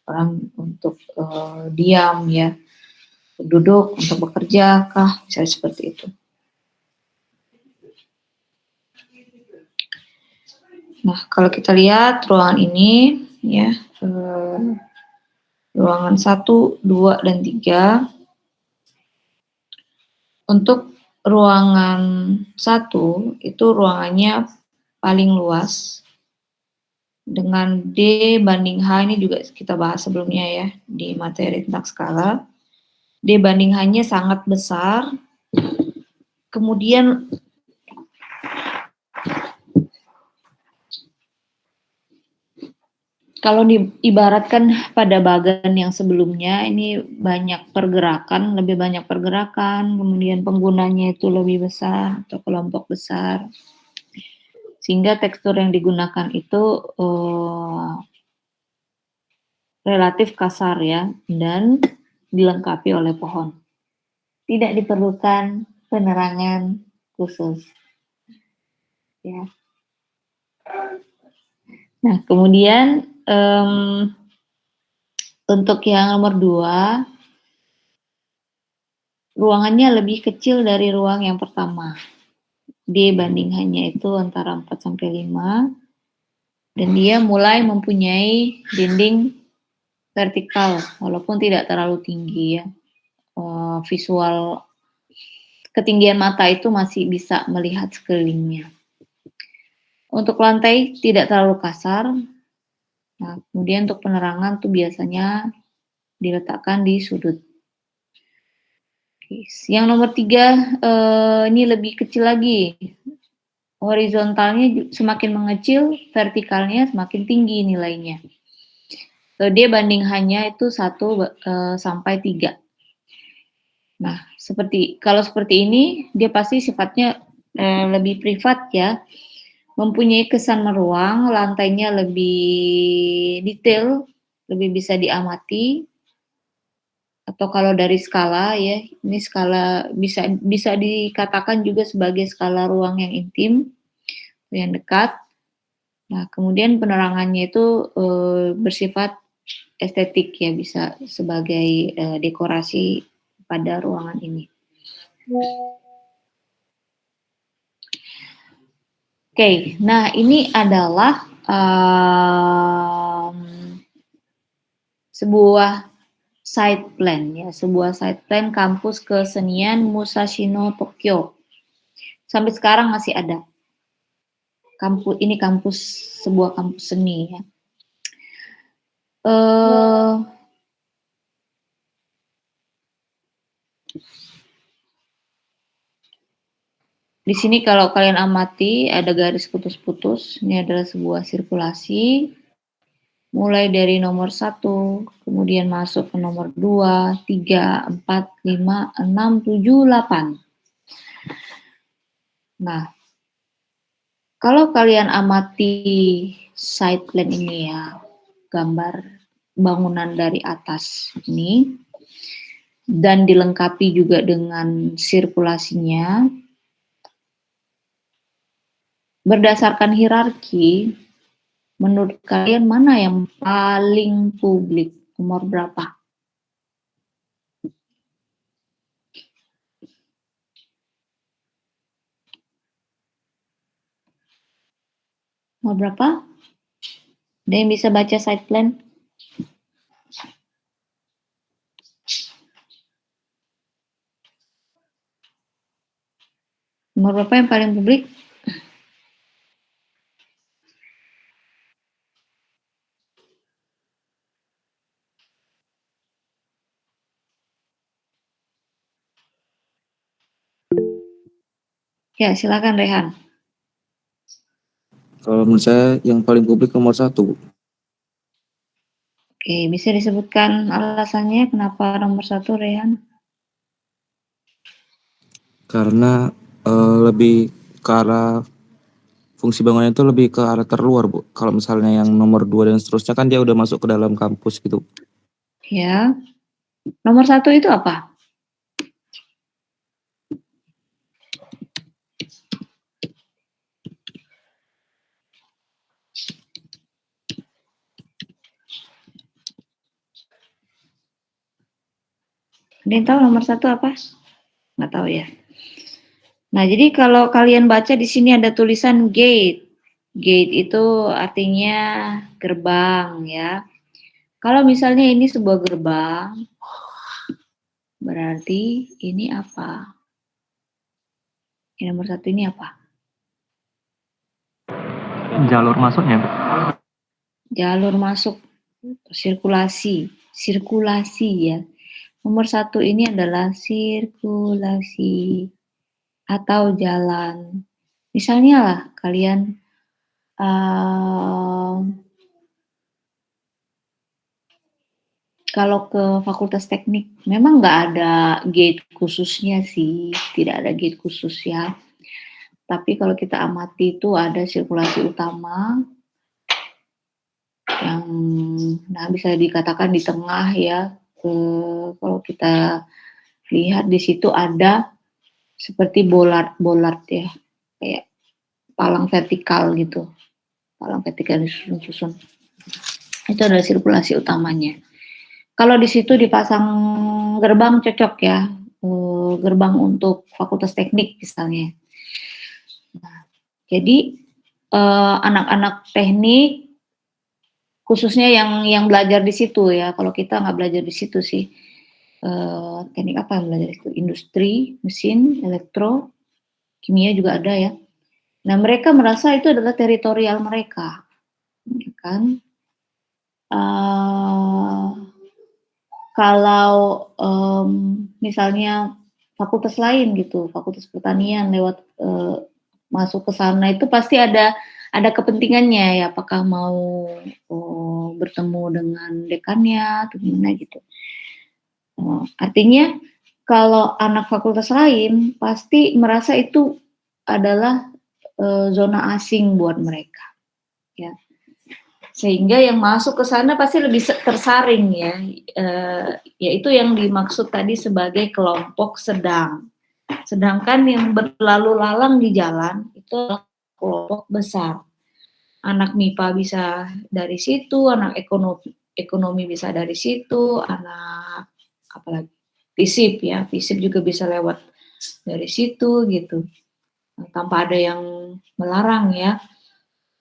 orang untuk diam ya, duduk untuk bekerja kah, misalnya seperti itu. Nah, kalau kita lihat ruangan ini ya, ruangan 1, 2, dan 3 untuk ruangan 1 itu ruangannya paling luas dengan D banding H, ini juga kita bahas sebelumnya ya di materi tentang skala. D banding H-nya sangat besar. Kemudian kalau diibaratkan pada bagan yang sebelumnya, ini banyak pergerakan, lebih banyak pergerakan, kemudian penggunanya itu lebih besar atau kelompok besar. Sehingga tekstur yang digunakan itu relatif kasar ya, dan dilengkapi oleh pohon. Tidak diperlukan penerangan khusus. Ya. Nah, kemudian untuk yang nomor 2, ruangannya lebih kecil dari ruang yang pertama. D banding hanya itu antara 4-5, dan dia mulai mempunyai dinding vertikal, walaupun tidak terlalu tinggi ya. Visual ketinggian mata itu masih bisa melihat sekelilingnya. Untuk lantai tidak terlalu kasar. Nah, kemudian untuk penerangan tuh biasanya diletakkan di sudut. Yang nomor 3 ini lebih kecil lagi. Horizontalnya semakin mengecil, vertikalnya semakin tinggi nilainya. D banding hanya itu 1-3. Nah, kalau seperti ini, dia pasti sifatnya lebih privat ya. Mempunyai kesan meruang, lantainya lebih detail, lebih bisa diamati. Atau kalau dari skala ya, ini skala bisa dikatakan juga sebagai skala ruang yang intim, yang dekat. Nah, kemudian penerangannya itu bersifat estetik ya, bisa sebagai dekorasi pada ruangan ini. Oke, nah ini adalah sebuah site plan ya, sebuah site plan kampus kesenian Musashino Tokyo. Sampai sekarang masih ada. Sebuah kampus seni ya. Di sini kalau kalian amati ada garis putus-putus. Ini adalah sebuah sirkulasi. Mulai dari nomor 1, kemudian masuk ke nomor 2, 3, 4, 5, 6, 7, 8. Nah, kalau kalian amati site plan ini ya, gambar bangunan dari atas ini, dan dilengkapi juga dengan sirkulasinya, berdasarkan hierarki, menurut kalian mana yang paling publik? Nomor berapa? Nomor berapa? Ada yang bisa baca site plan? Nomor berapa yang paling publik? Ya, silakan Rehan. Kalau menurut saya yang paling publik nomor 1. Oke, bisa disebutkan alasannya kenapa nomor 1, Rehan? Karena lebih ke arah fungsi bangunnya itu lebih ke arah terluar, Bu. Kalau misalnya yang nomor 2 dan seterusnya kan dia udah masuk ke dalam kampus gitu. Ya. Nomor 1 itu apa? Ada yang tahu nomor 1 apa? Nggak tahu ya. Nah, jadi kalau kalian baca di sini ada tulisan gate. Gate itu artinya gerbang ya. Kalau misalnya ini sebuah gerbang, berarti ini apa? Yang nomor 1 ini apa? Jalur masuknya, Bu. Jalur masuk, sirkulasi ya. Nomor 1 ini adalah sirkulasi atau jalan. Misalnya lah kalian kalau ke fakultas teknik memang nggak ada gate khususnya sih, tidak ada gate khusus ya. Tapi kalau kita amati itu ada sirkulasi utama yang bisa dikatakan di tengah ya. Kalau kita lihat di situ ada seperti bolat ya, kayak palang vertikal gitu, palang vertikal disusun-susun. Itu adalah sirkulasi utamanya. Kalau di situ dipasang gerbang cocok ya, gerbang untuk fakultas teknik misalnya. Nah, jadi anak-anak teknik khususnya yang belajar di situ ya. Kalau kita nggak belajar di situ sih. Teknik apa yang belajar itu? Industri, mesin, elektro, kimia juga ada ya. Nah, mereka merasa itu adalah teritorial mereka, ya kan? Kalau misalnya fakultas lain gitu, fakultas pertanian lewat masuk ke sana itu pasti ada kepentingannya ya, apakah mau bertemu dengan dekannya atau gimana gitu. Artinya kalau anak fakultas lain pasti merasa itu adalah zona asing buat mereka, ya. Sehingga yang masuk ke sana pasti lebih tersaring ya, yaitu yang dimaksud tadi sebagai kelompok sedang. Sedangkan yang berlalu lalang di jalan itu adalah kelompok besar. Anak MIPA bisa dari situ, anak ekonomi bisa dari situ, anak apalagi FISIP ya, FISIP juga bisa lewat dari situ gitu, tanpa ada yang melarang ya.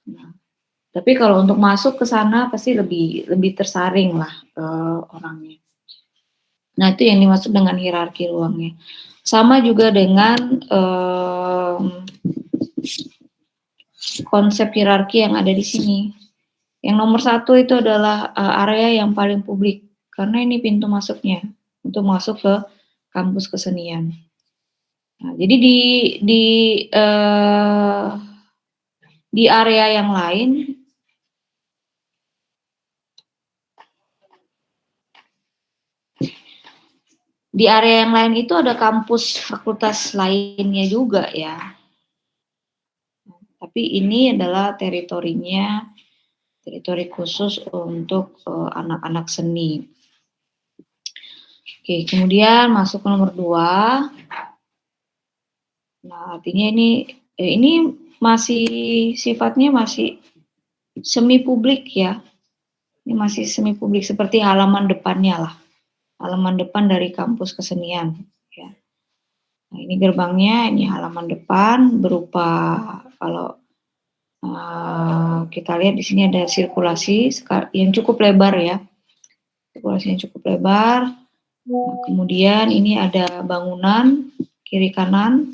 Nah, tapi kalau untuk masuk ke sana pasti lebih tersaring lah orangnya. Nah, itu yang dimaksud dengan hierarki ruangnya. Sama juga dengan konsep hierarki yang ada di sini. Yang nomor 1 itu adalah area yang paling publik, karena ini pintu masuknya untuk masuk ke kampus kesenian. Nah, jadi di area yang lain itu ada kampus fakultas lainnya juga ya. Tapi ini adalah teritori khusus untuk anak-anak seni. Oke, kemudian masuk ke nomor 2. Nah, artinya ini masih sifatnya masih semi publik ya. Ini masih semi publik seperti halaman depannya lah. Halaman depan dari kampus kesenian ya. Nah, ini gerbangnya, ini halaman depan berupa kalau kita lihat di sini ada sirkulasi yang cukup lebar ya. Sirkulasi yang cukup lebar. Nah, kemudian ini ada bangunan kiri kanan.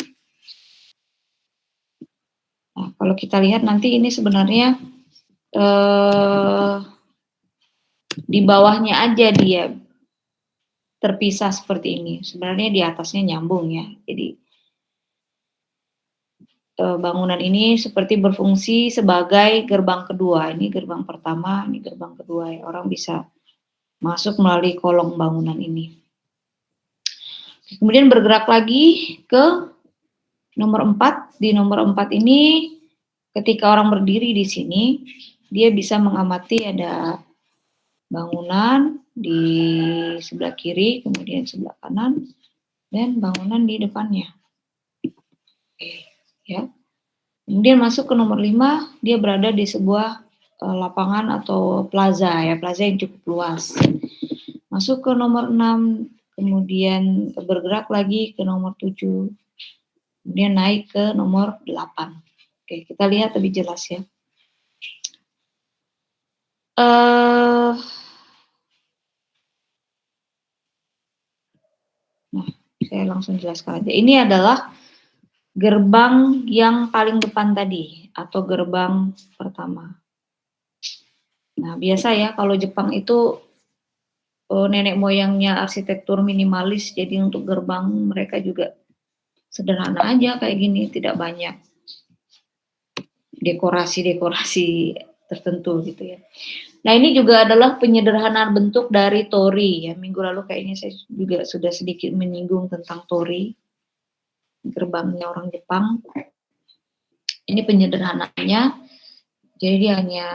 Nah, kalau kita lihat nanti ini sebenarnya di bawahnya aja dia terpisah seperti ini. Sebenarnya di atasnya nyambung ya. Jadi bangunan ini seperti berfungsi sebagai gerbang kedua. Ini gerbang pertama, ini gerbang kedua ya. Orang bisa masuk melalui kolong bangunan ini. Kemudian bergerak lagi ke nomor 4. Di nomor 4 ini ketika orang berdiri di sini, dia bisa mengamati ada bangunan di sebelah kiri, kemudian sebelah kanan, dan bangunan di depannya. Oke, ya. Kemudian masuk ke nomor 5, dia berada di sebuah lapangan atau plaza ya, plaza yang cukup luas. Masuk ke nomor 6, kemudian bergerak lagi ke nomor 7, kemudian naik ke nomor 8. Oke, kita lihat lebih jelas ya. Nah, saya langsung jelaskan aja. Ini adalah gerbang yang paling depan tadi atau gerbang pertama. Nah, biasa ya kalau Jepang itu nenek moyangnya arsitektur minimalis, jadi untuk gerbang mereka juga sederhana aja kayak gini, tidak banyak dekorasi-dekorasi tertentu gitu ya. Nah, ini juga adalah penyederhanaan bentuk dari torii ya. Minggu lalu kayaknya saya juga sudah sedikit menyinggung tentang torii, gerbangnya orang Jepang. Ini penyederhanaannya, jadi dia hanya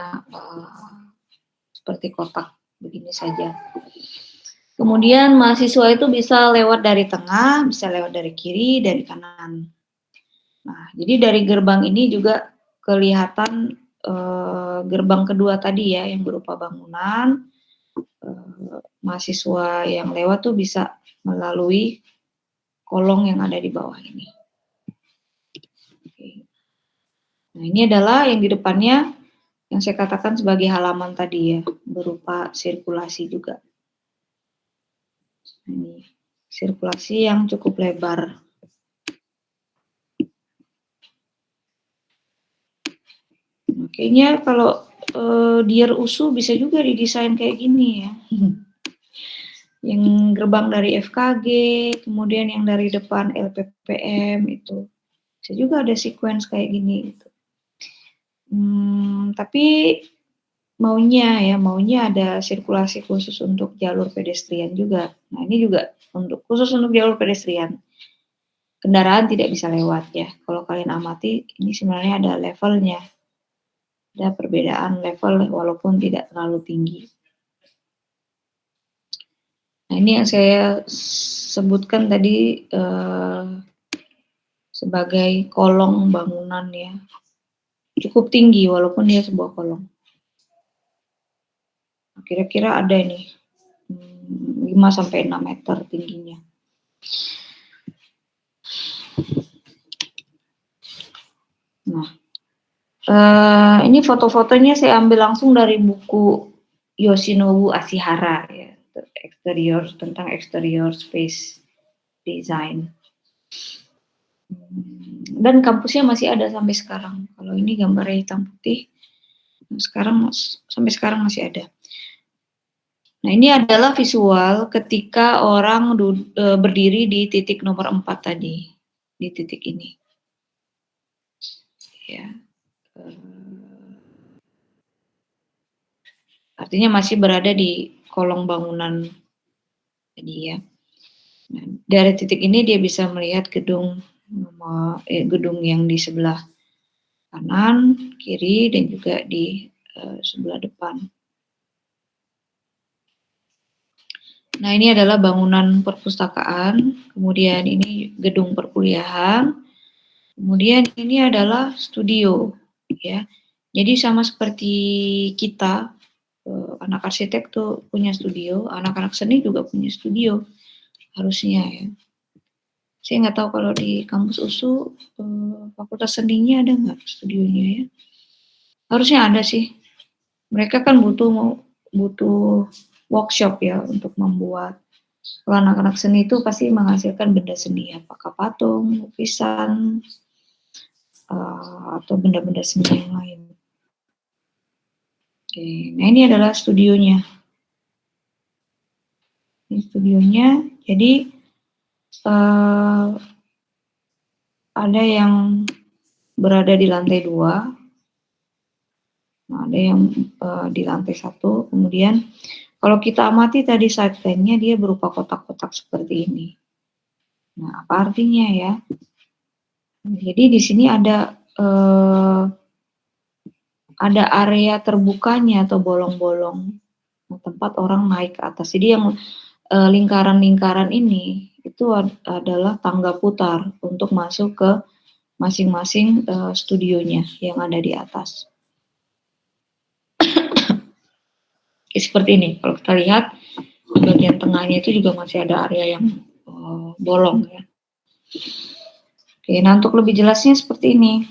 seperti kotak begini saja. Kemudian mahasiswa itu bisa lewat dari tengah, bisa lewat dari kiri, dari kanan. Nah, jadi dari gerbang ini juga kelihatan gerbang kedua tadi ya, yang berupa bangunan. Mahasiswa yang lewat tuh bisa melalui kolong yang ada di bawah ini. Oke. Nah, ini adalah yang di depannya yang saya katakan sebagai halaman tadi ya, berupa sirkulasi juga. Ini sirkulasi yang cukup lebar. Kayaknya kalau Dear Usu bisa juga didesain kayak gini ya. Yang gerbang dari FKG, kemudian yang dari depan LPPM itu bisa juga ada sequence kayak gini gitu. Tapi maunya ada sirkulasi khusus untuk jalur pedestrian juga. Nah, ini juga khusus untuk jalur pedestrian. Kendaraan tidak bisa lewat ya. Kalau kalian amati, ini sebenarnya ada levelnya. Ada perbedaan level walaupun tidak terlalu tinggi. Nah, ini yang saya sebutkan tadi sebagai kolong bangunan ya. Cukup tinggi walaupun dia sebuah kolong. Kira-kira ada nih 5-6 meter tingginya. Nah, ini foto-fotonya saya ambil langsung dari buku Yoshinobu Ashihara ya, tentang exterior space design. Dan kampusnya masih ada sampai sekarang. Kalau ini gambarnya hitam putih, sampai sekarang masih ada. Nah, ini adalah visual ketika orang berdiri di titik nomor 4 tadi, di titik ini. Ya. Artinya masih berada di kolong bangunan tadi ya. Nah, dari titik ini dia bisa melihat gedung yang di sebelah kanan, kiri, dan juga di sebelah depan. Nah, ini adalah bangunan perpustakaan, kemudian ini gedung perkuliahan, kemudian ini adalah studio, ya. Jadi sama seperti kita, anak arsitek tuh punya studio, anak-anak seni juga punya studio, harusnya ya. Saya nggak tahu kalau di kampus USU, fakultas seninya ada nggak studionya ya? Harusnya ada sih. Mereka kan butuh workshop ya untuk membuat. Kalau anak-anak seni itu pasti menghasilkan benda seni, apakah patung, lukisan, atau benda-benda seni yang lain. Oke, nah ini adalah studionya. Ini studionya, jadi ada yang berada di lantai 2, nah, ada yang di lantai 1, kemudian kalau kita amati tadi side plan-nya dia berupa kotak-kotak seperti ini. Nah, apa artinya ya? Jadi di sini ada area terbukanya atau bolong-bolong tempat orang naik ke atas. Jadi yang lingkaran-lingkaran ini itu adalah tangga putar untuk masuk ke masing-masing studionya yang ada di atas. Seperti ini, kalau kita lihat di bagian tengahnya itu juga masih ada area yang bolong ya. Oke, nah untuk lebih jelasnya seperti ini.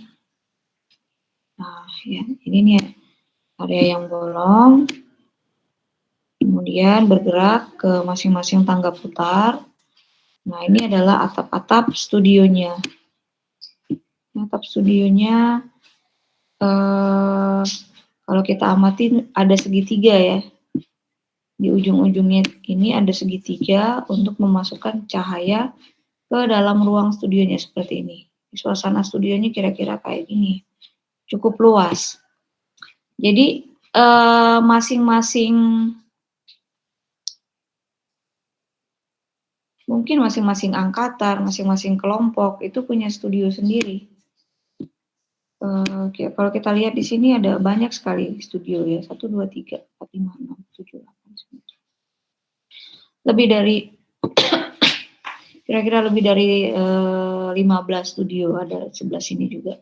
Nah, ya, ini nih area yang bolong, kemudian bergerak ke masing-masing tangga putar. Nah, ini adalah atap-atap studionya. Atap studionya kalau kita amatin ada segitiga ya. Di ujung-ujungnya ini ada segitiga untuk memasukkan cahaya ke dalam ruang studionya seperti ini. Suasana studionya kira-kira kayak gini. Cukup luas. Jadi mungkin masing-masing angkatan, masing-masing kelompok itu punya studio sendiri. Kalau kita lihat di sini ada banyak sekali studio ya, 1, 2, 3, 4, 5, 6, 7, 8, 9. Lebih dari kira-kira lebih dari 15 studio ada sebelah sini juga.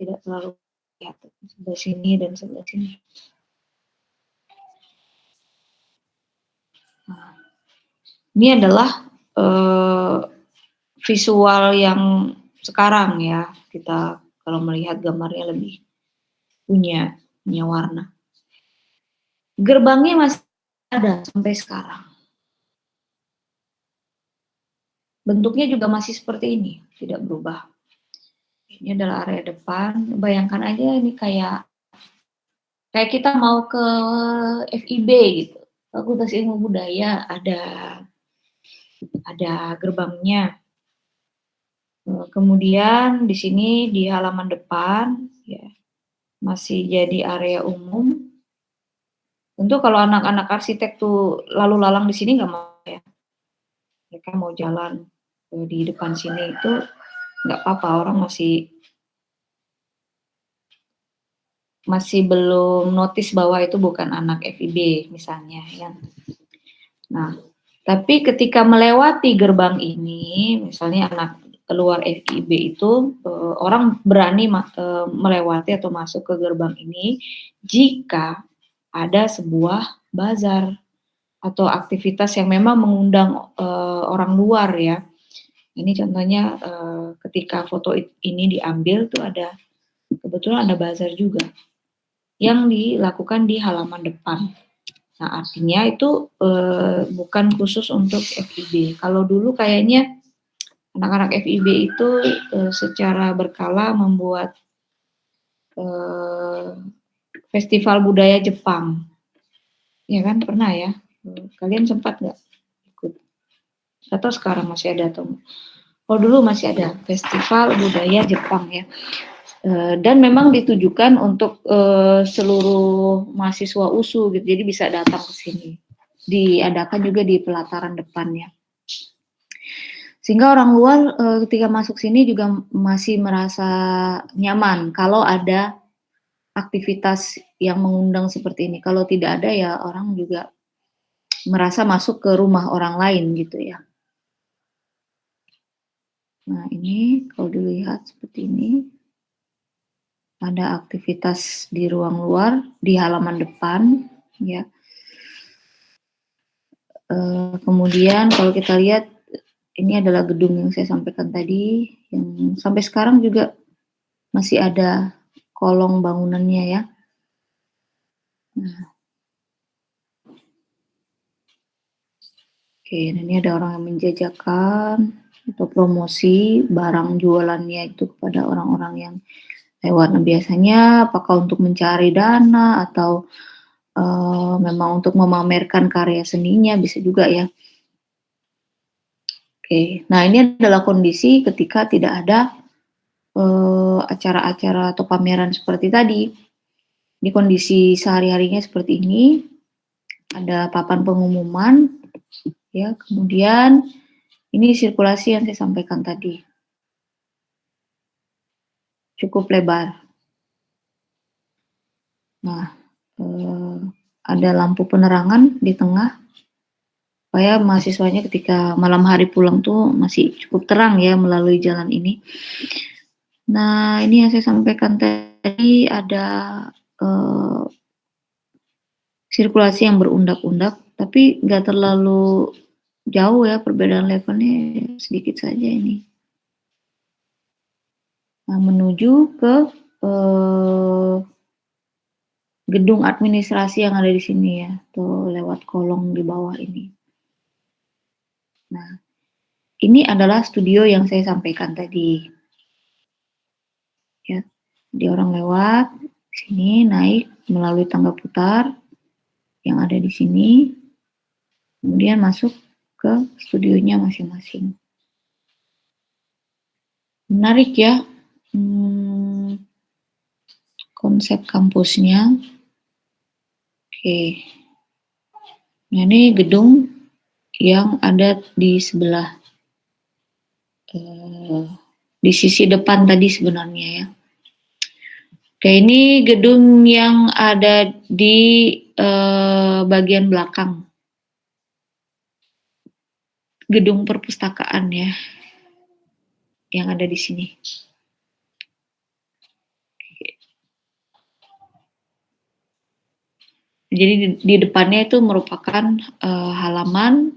Tidak terlalu kelihatan sebelah sini dan sebelah sini. Nah, ini adalah visual yang sekarang ya, kita kalau melihat gambarnya lebih punya warna. Gerbangnya masih ada sampai sekarang. Bentuknya juga masih seperti ini, tidak berubah. Ini adalah area depan. Bayangkan aja ini kayak kita mau ke FIB gitu. Fakultas Ilmu Budaya ada gerbangnya. Kemudian di sini di halaman depan ya masih jadi area umum. Tentu kalau anak-anak arsitek tuh lalu lalang di sini nggak mau ya. Mereka mau jalan di depan sini itu nggak apa-apa, orang masih belum notice bahwa itu bukan anak FIB misalnya ya. Nah, tapi ketika melewati gerbang ini, misalnya anak keluar FIB itu orang berani melewati atau masuk ke gerbang ini jika ada sebuah bazar atau aktivitas yang memang mengundang orang luar ya. Ini contohnya ketika foto ini diambil tuh kebetulan ada bazar juga yang dilakukan di halaman depan. Nah, artinya itu bukan khusus untuk FIB. Kalau dulu kayaknya anak-anak FIB itu secara berkala membuat festival budaya Jepang. Ya kan, pernah ya? Kalian sempat nggak ikut? Atau sekarang masih ada atau? Oh, dulu masih ada festival budaya Jepang ya. Dan memang ditujukan untuk seluruh mahasiswa USU gitu, jadi bisa datang ke sini. Diadakan juga di pelataran depannya. Sehingga orang luar ketika masuk sini juga masih merasa nyaman kalau ada aktivitas yang mengundang seperti ini. Kalau tidak ada ya orang juga merasa masuk ke rumah orang lain gitu ya. Nah, ini kalau dilihat seperti ini. Ada aktivitas di ruang luar, di halaman depan, ya. Kemudian kalau kita lihat, ini adalah gedung yang saya sampaikan tadi, yang sampai sekarang juga masih ada kolong bangunannya ya. Nah. Oke, ini ada orang yang menjajakan atau promosi barang jualannya itu kepada orang-orang yang lewat. Nah, biasanya apakah untuk mencari dana atau memang untuk memamerkan karya seninya, bisa juga ya. Oke, nah ini adalah kondisi ketika tidak ada acara-acara atau pameran seperti tadi. Di kondisi sehari-harinya seperti ini, ada papan pengumuman, ya. Kemudian ini sirkulasi yang saya sampaikan tadi, cukup lebar. Nah, ada lampu penerangan di tengah, supaya mahasiswanya ketika malam hari pulang tuh masih cukup terang ya melalui jalan ini. Nah, ini yang saya sampaikan tadi, ada sirkulasi yang berundak-undak, tapi nggak terlalu jauh ya, perbedaan levelnya sedikit saja ini. Nah, menuju ke gedung administrasi yang ada di sini ya, tuh lewat kolong di bawah ini. Nah, ini adalah studio yang saya sampaikan tadi. Dia orang lewat sini, naik melalui tangga putar yang ada di sini, kemudian masuk ke studionya masing-masing. Menarik ya, konsep kampusnya. Oke. Nah, ini gedung yang ada di sebelah, di sisi depan tadi sebenarnya ya. Oke, ini gedung yang ada di bagian belakang. Gedung perpustakaan ya, yang ada di sini. Jadi di depannya itu merupakan halaman.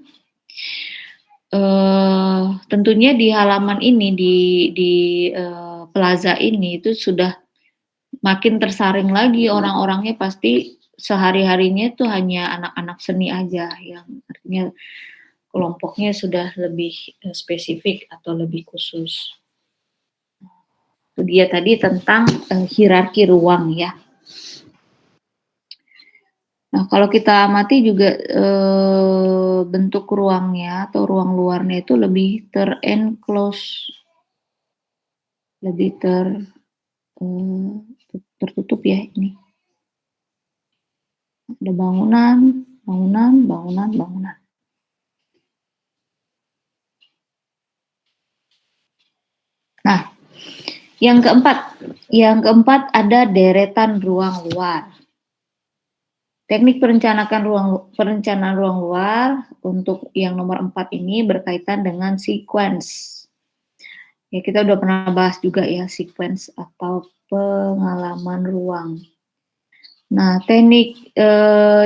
Tentunya di halaman ini di plaza ini itu sudah makin tersaring lagi orang-orangnya, pasti sehari-harinya itu hanya anak-anak seni aja, yang artinya kelompoknya sudah lebih spesifik atau lebih khusus. Itu dia tadi tentang hierarki ruang ya. Nah, kalau kita amati juga bentuk ruangnya atau ruang luarnya itu lebih ter-enclose, lebih tertutup ya ini. Ada bangunan. Nah, yang keempat ada deretan ruang luar. Teknik perencanaan ruang luar untuk yang nomor 4 ini berkaitan dengan sequence. Ya, kita udah pernah bahas juga ya, sequence atau pengalaman ruang. Nah, teknik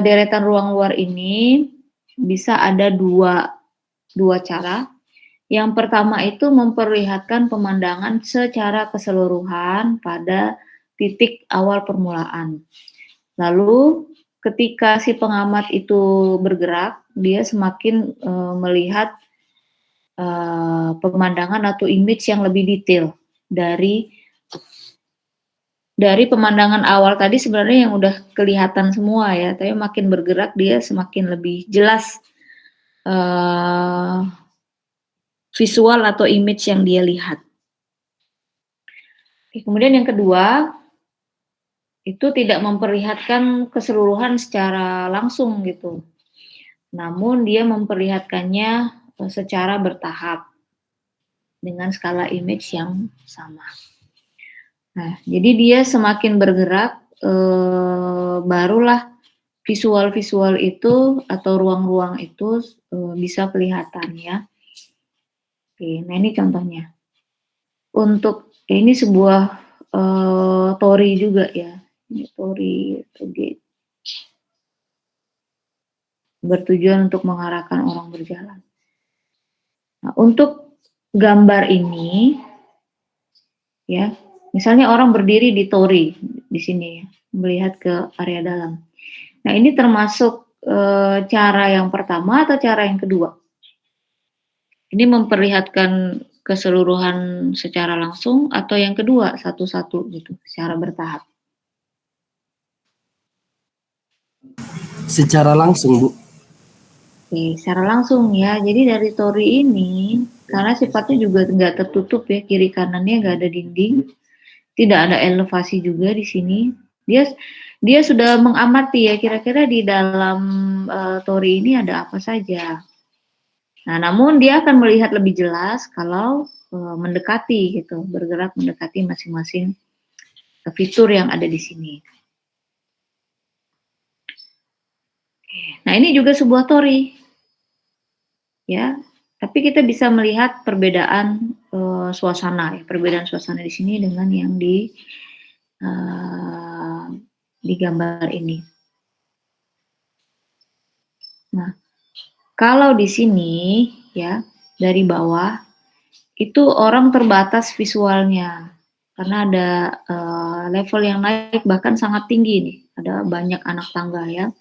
deretan ruang luar ini bisa ada dua cara. Yang pertama itu memperlihatkan pemandangan secara keseluruhan pada titik awal permulaan. Lalu ketika si pengamat itu bergerak, dia semakin melihat pemandangan atau image yang lebih detail dari pemandangan awal tadi sebenarnya yang udah kelihatan semua ya, tapi makin bergerak dia semakin lebih jelas visual atau image yang dia lihat. Kemudian yang kedua, itu tidak memperlihatkan keseluruhan secara langsung gitu. Namun dia memperlihatkannya secara bertahap dengan skala image yang sama. Nah, jadi dia semakin bergerak, barulah visual-visual itu atau ruang-ruang itu bisa kelihatan ya. Oke, nah ini contohnya. Untuk ini sebuah tori juga ya. Ini tori gate. Bertujuan untuk mengarahkan orang berjalan. Nah, untuk gambar ini ya, misalnya orang berdiri di tori di sini ya, melihat ke area dalam. Nah, ini termasuk cara yang pertama atau cara yang kedua? Ini memperlihatkan keseluruhan secara langsung atau yang kedua satu-satu gitu, secara bertahap? Secara langsung, Bu. Oke, secara langsung ya. Jadi dari tori ini, karena sifatnya juga nggak tertutup ya, kiri kanannya nggak ada dinding, tidak ada elevasi juga di sini. Dia sudah mengamati ya, kira-kira di dalam tori ini ada apa saja. Nah, namun dia akan melihat lebih jelas kalau mendekati gitu, bergerak mendekati masing-masing fitur yang ada di sini. Nah, ini juga sebuah tori, ya. Tapi kita bisa melihat perbedaan suasana, ya, perbedaan suasana di sini dengan yang di gambar ini. Nah, kalau di sini, ya, dari bawah itu orang terbatas visualnya karena ada level yang naik bahkan sangat tinggi nih, ada banyak anak tangga ya.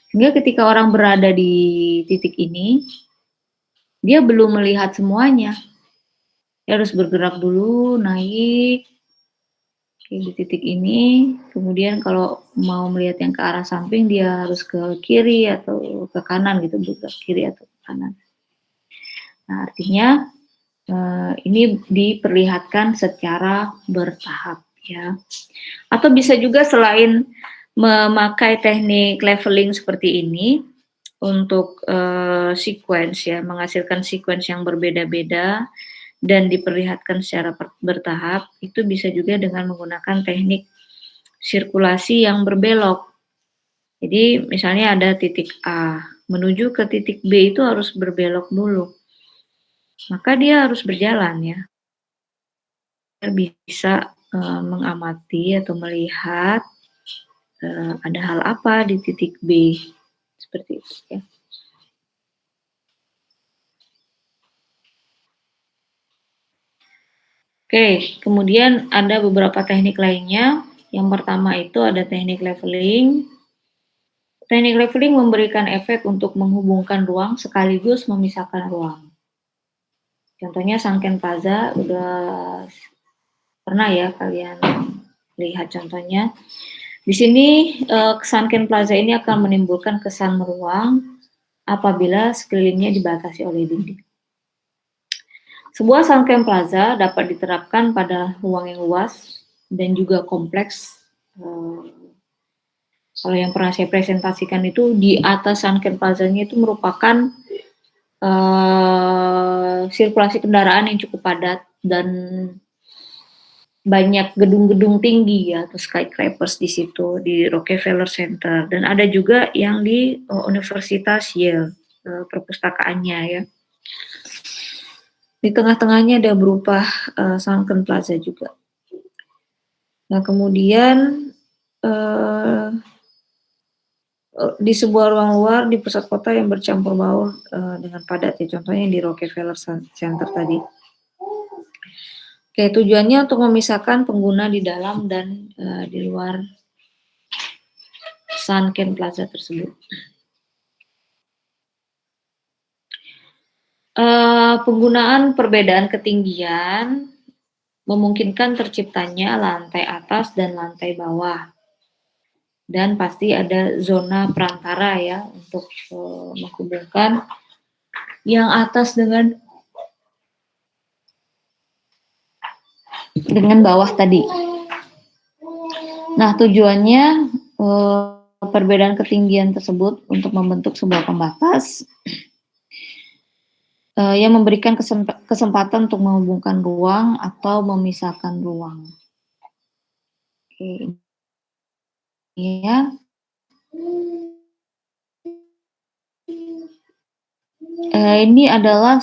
Sehingga ketika orang berada di titik ini, dia belum melihat semuanya. Dia harus bergerak dulu, naik, Oke, di titik ini, kemudian kalau mau melihat yang ke arah samping, dia harus ke kiri atau ke kanan gitu, ke kiri atau ke kanan. Nah, artinya ini diperlihatkan secara bertahap ya. Atau bisa juga selain memakai teknik leveling seperti ini untuk sequence ya, menghasilkan sequence yang berbeda-beda dan diperlihatkan secara bertahap, itu bisa juga dengan menggunakan teknik sirkulasi yang berbelok. Jadi misalnya ada titik A, menuju ke titik B itu harus berbelok dulu. Maka dia harus berjalan ya, biar bisa mengamati atau melihat ada hal apa di titik B, seperti itu ya. Oke, kemudian ada beberapa teknik lainnya. Yang pertama itu ada teknik leveling. Teknik leveling memberikan efek untuk menghubungkan ruang sekaligus memisahkan ruang. Contohnya Sunken Plaza, udah pernah ya kalian lihat contohnya. Di sini Sunken Plaza ini akan menimbulkan kesan meruang apabila sekelilingnya dibatasi oleh dinding. Sebuah Sunken Plaza dapat diterapkan pada ruang yang luas dan juga kompleks. Kalau yang pernah saya presentasikan itu di atas Sunken Plaza-nya itu merupakan sirkulasi kendaraan yang cukup padat dan banyak gedung-gedung tinggi ya, atau skyscrapers di situ di Rockefeller Center, dan ada juga yang di Universitas Yale, perpustakaannya ya. Di tengah-tengahnya ada berupa Sunken Plaza juga. Nah kemudian di sebuah ruang luar di pusat kota yang bercampur baur dengan padat ya, contohnya di Rockefeller Center tadi. Oke, tujuannya untuk memisahkan pengguna di dalam dan di luar Sunken Plaza tersebut. Penggunaan perbedaan ketinggian memungkinkan terciptanya lantai atas dan lantai bawah. Dan pasti ada zona perantara ya untuk menghubungkan yang atas dengan bawah tadi. Nah, tujuannya perbedaan ketinggian tersebut untuk membentuk sebuah pembatas yang memberikan kesempatan untuk menghubungkan ruang atau memisahkan ruang. Oke, ya. Ini adalah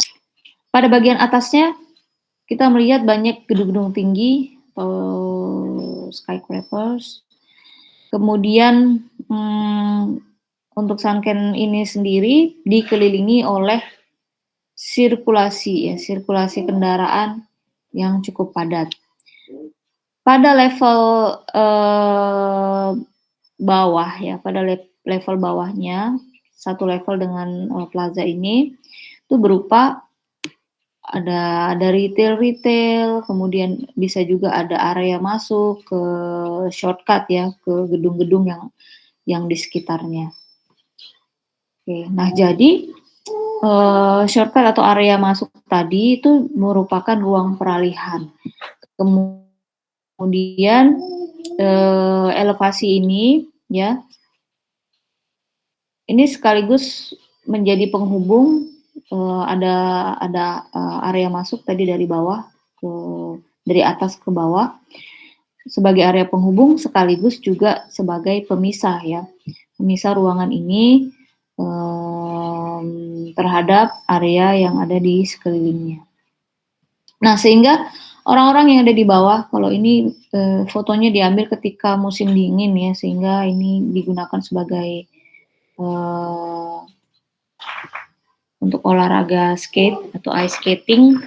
pada bagian atasnya kita melihat banyak gedung-gedung tinggi, skyscrapers. Kemudian untuk Sunken ini sendiri dikelilingi oleh sirkulasi kendaraan yang cukup padat. Pada level bawah ya, pada level bawahnya, satu level dengan plaza ini itu berupa ada retail, kemudian bisa juga ada area masuk ke shortcut ya, ke gedung-gedung yang di sekitarnya. Oke, nah jadi shortcut atau area masuk tadi itu merupakan ruang peralihan. Kemudian elevasi ini ya, ini sekaligus menjadi penghubung, ada area masuk tadi dari bawah dari atas ke bawah sebagai area penghubung sekaligus juga sebagai pemisah ya, pemisah ruangan ini terhadap area yang ada di sekelilingnya. Nah, sehingga orang-orang yang ada di bawah, kalau ini fotonya diambil ketika musim dingin ya, sehingga ini digunakan sebagai untuk olahraga skate atau ice skating.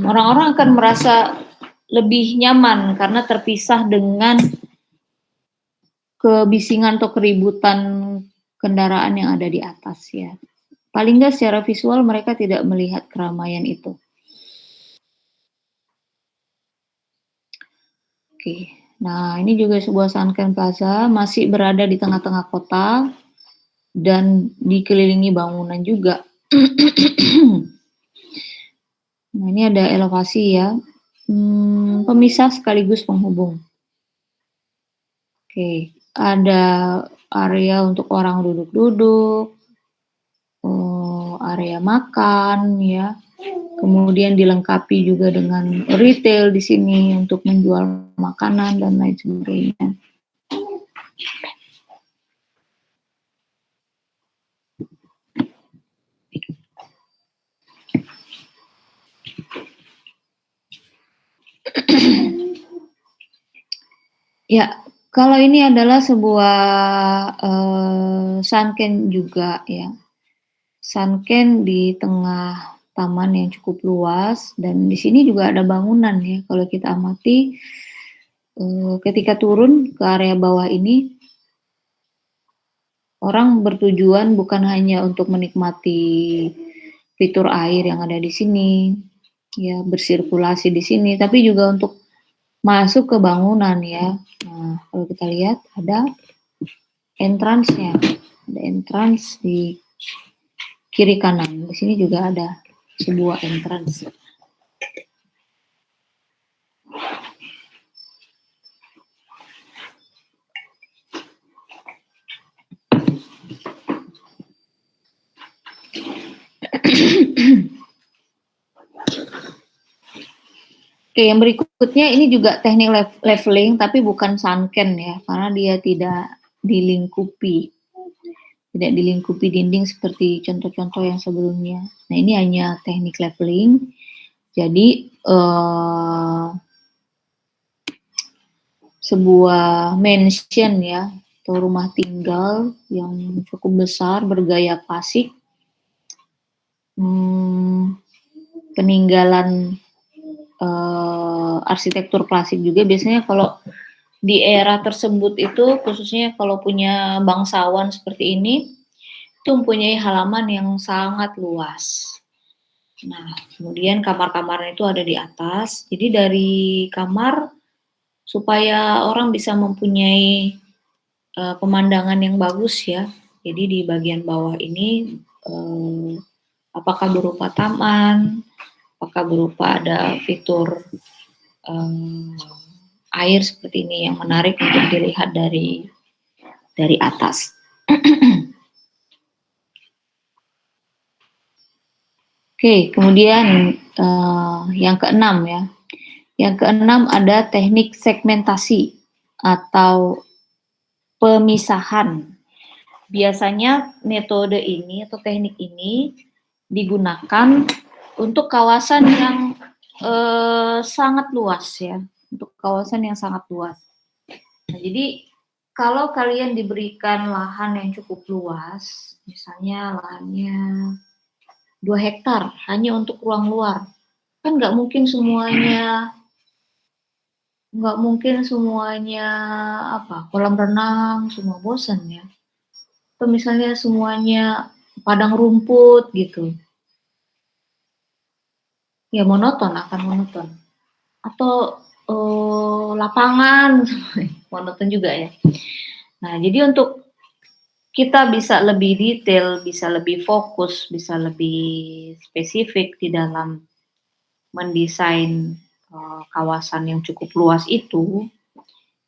Orang-orang akan merasa lebih nyaman karena terpisah dengan kebisingan atau keributan kendaraan yang ada di atas ya. Paling nggak secara visual mereka tidak melihat keramaian itu. Oke. Nah, ini juga sebuah Sunken Plaza, masih berada di tengah-tengah kota dan dikelilingi bangunan juga. Nah, ini ada elevasi ya, pemisah sekaligus penghubung. Oke, ada area untuk orang duduk-duduk, area makan ya. Kemudian dilengkapi juga dengan retail di sini untuk menjual makanan dan lain sebagainya. Ya, kalau ini adalah sebuah Sunken juga ya. Sunken di tengah taman yang cukup luas dan di sini juga ada bangunan ya. Kalau kita amati ketika turun ke area bawah ini, orang bertujuan bukan hanya untuk menikmati fitur air yang ada di sini, ya bersirkulasi di sini, tapi juga untuk masuk ke bangunan ya. Nah, kalau kita lihat ada entrance-nya, ada entrance di kiri kanan. Di sini juga ada sebuah entrance. Oke, yang berikutnya ini juga teknik leveling tapi bukan sunken ya, karena dia tidak dilingkupi dinding seperti contoh-contoh yang sebelumnya. Nah, ini hanya teknik leveling. Jadi sebuah mansion ya, atau rumah tinggal yang cukup besar bergaya klasik, peninggalan arsitektur klasik juga. Biasanya kalau di era tersebut itu, khususnya kalau punya bangsawan seperti ini, itu mempunyai halaman yang sangat luas. Nah, kemudian kamar-kamarnya itu ada di atas. Jadi dari kamar, supaya orang bisa mempunyai pemandangan yang bagus ya. Jadi di bagian bawah ini, apakah berupa taman, apakah berupa ada fitur air seperti ini yang menarik untuk dilihat dari atas. Oke, kemudian yang keenam ya. Yang keenam ada teknik segmentasi atau pemisahan. Biasanya metode ini atau teknik ini digunakan untuk kawasan yang sangat luas ya, untuk kawasan yang sangat luas. Nah, jadi kalau kalian diberikan lahan yang cukup luas, misalnya lahannya 2 hektar hanya untuk ruang luar, kan nggak mungkin semuanya kolam renang, semua bosan ya. Atau misalnya semuanya padang rumput gitu. Ya akan monoton. Atau lapangan, monoton juga ya. Nah, jadi untuk kita bisa lebih detail, bisa lebih fokus, bisa lebih spesifik di dalam mendesain kawasan yang cukup luas itu,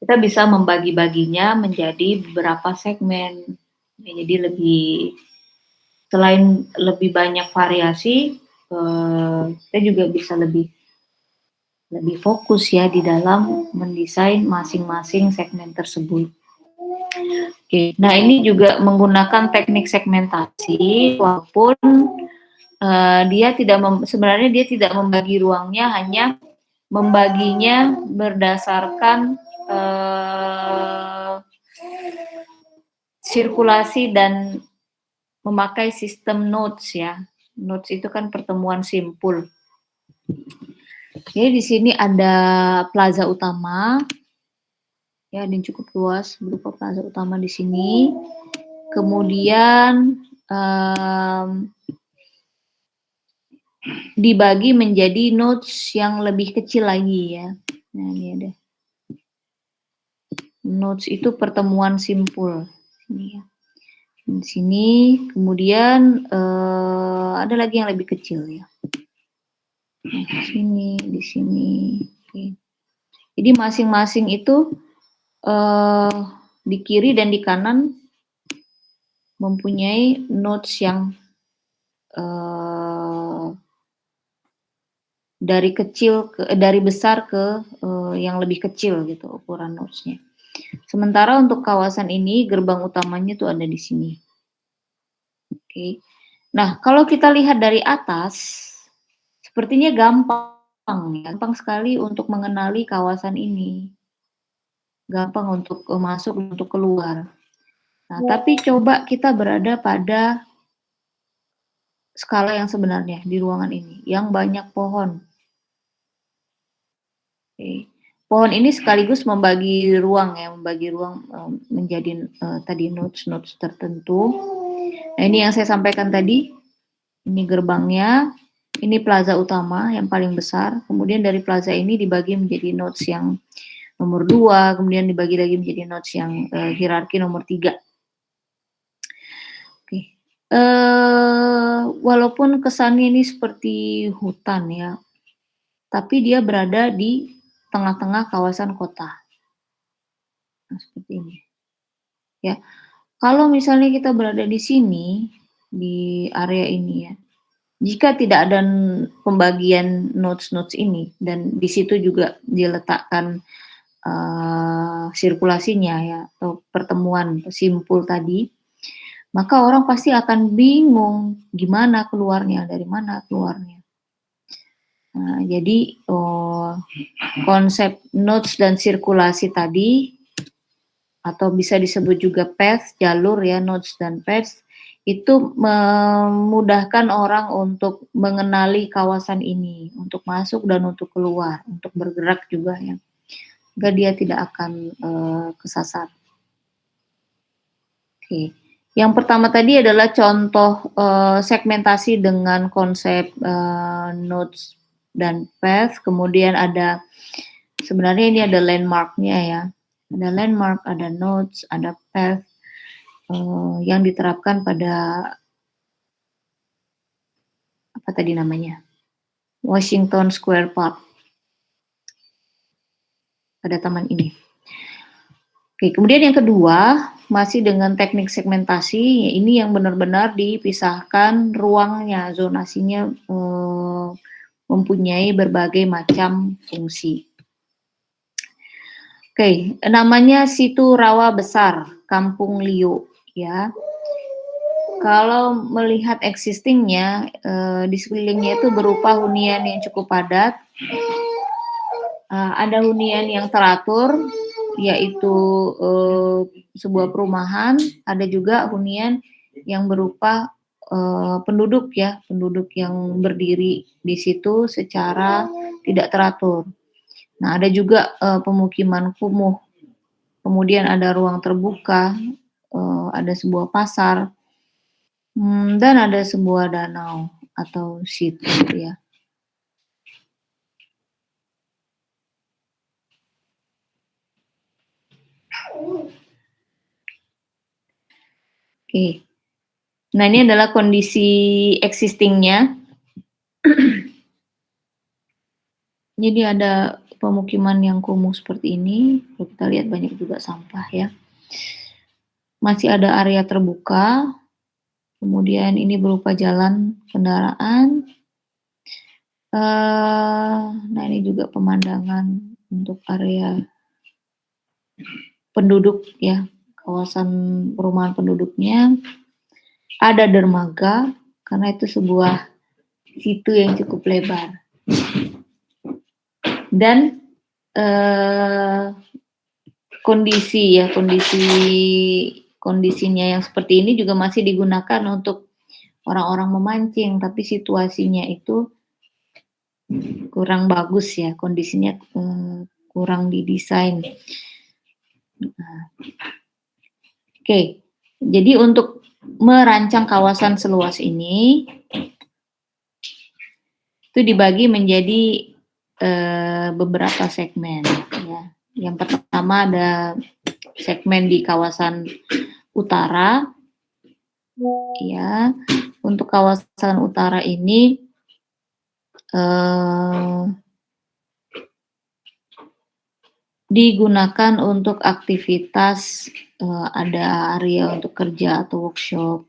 kita bisa membagi-baginya menjadi beberapa segmen. Ya, jadi selain lebih banyak variasi, kita juga bisa lebih fokus ya di dalam mendesain masing-masing segmen tersebut. Oke, nah ini juga menggunakan teknik segmentasi, walaupun sebenarnya dia tidak membagi ruangnya, hanya membaginya berdasarkan sirkulasi dan memakai sistem nodes ya. Nodes itu kan pertemuan simpul. Oke, di sini ada plaza utama, ya, ini cukup luas berupa plaza utama di sini. Kemudian dibagi menjadi nodes yang lebih kecil lagi ya. Nah, ini ada Nodes itu pertemuan simpul. Ini ya. Di sini, kemudian ada lagi yang lebih kecil ya. Nah, di sini. Oke. Jadi masing-masing itu di kiri dan di kanan mempunyai nodes yang dari besar ke yang lebih kecil gitu ukuran nodesnya. Sementara untuk kawasan ini gerbang utamanya tuh ada di sini. Oke. Nah, kalau kita lihat dari atas, sepertinya gampang sekali untuk mengenali kawasan ini. Gampang untuk masuk, untuk keluar. Nah, tapi coba kita berada pada skala yang sebenarnya di ruangan ini, yang banyak pohon. Oke. Pohon ini sekaligus membagi ruang menjadi tadi nodes tertentu. Nah, ini yang saya sampaikan tadi. Ini gerbangnya, ini plaza utama yang paling besar. Kemudian dari plaza ini dibagi menjadi nodes yang nomor 2, kemudian dibagi lagi menjadi nodes yang hierarki nomor 3. Oke. Walaupun kesannya ini seperti hutan ya, tapi dia berada di tengah-tengah kawasan kota. Nah, seperti ini. Ya. Kalau misalnya kita berada di sini, di area ini ya, jika tidak ada pembagian nodes-nodes ini, dan di situ juga diletakkan sirkulasinya ya, atau pertemuan simpul tadi, maka orang pasti akan bingung gimana keluarnya, dari mana keluarnya. Nah, jadi konsep nodes dan sirkulasi tadi, atau bisa disebut juga path, jalur ya, nodes dan paths, itu memudahkan orang untuk mengenali kawasan ini, untuk masuk dan untuk keluar, untuk bergerak juga ya, agar dia tidak akan kesasar. Oke. Yang pertama tadi adalah contoh segmentasi dengan konsep nodes dan path, kemudian ada, sebenarnya ini ada landmarknya ya, ada landmark, ada nodes, ada path yang diterapkan pada apa tadi namanya, Washington Square Park, pada taman ini. Oke, kemudian yang kedua, masih dengan teknik segmentasi, ini yang benar-benar dipisahkan ruangnya, zonasinya mempunyai berbagai macam fungsi. Oke, namanya situ rawa besar, Kampung Liu ya. Kalau melihat existingnya, di sekelilingnya itu berupa hunian yang cukup padat. Ada hunian yang teratur, yaitu sebuah perumahan. Ada juga hunian yang berupa penduduk ya, penduduk yang berdiri di situ secara tidak teratur. Nah, ada juga pemukiman kumuh. Kemudian ada ruang terbuka, ada sebuah pasar, dan ada sebuah danau atau situ ya. Oke. Nah, ini adalah kondisi existingnya. Jadi ada pemukiman yang kumuh seperti ini. Kalau kita lihat banyak juga sampah ya. Masih ada area terbuka. Kemudian ini berupa jalan kendaraan. Nah, ini juga pemandangan untuk area penduduk ya, kawasan perumahan penduduknya. Ada dermaga, karena itu sebuah situ yang cukup lebar. Dan kondisinya yang seperti ini juga masih digunakan untuk orang-orang memancing, tapi situasinya itu kurang bagus ya, kondisinya kurang didesain. Oke, jadi untuk merancang kawasan seluas ini itu dibagi menjadi beberapa segmen ya. Yang pertama ada segmen di kawasan utara, ya. Untuk kawasan utara ini digunakan untuk aktivitas, ada area untuk kerja atau workshop.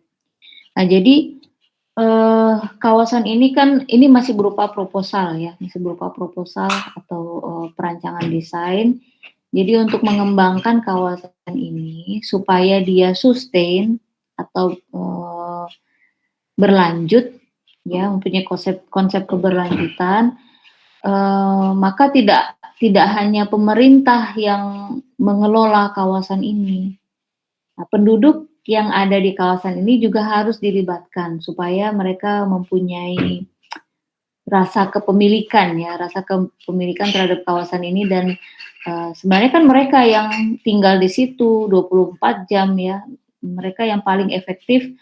Nah, jadi kawasan ini kan ini masih berupa proposal ya, masih berupa proposal atau perancangan desain. Jadi untuk mengembangkan kawasan ini supaya dia sustain atau berlanjut ya, mempunyai konsep keberlanjutan, maka tidak hanya pemerintah yang mengelola kawasan ini. Nah, penduduk yang ada di kawasan ini juga harus dilibatkan supaya mereka mempunyai rasa kepemilikan ya, rasa kepemilikan terhadap kawasan ini. Dan sebenarnya kan mereka yang tinggal di situ 24 jam ya, mereka yang paling efektif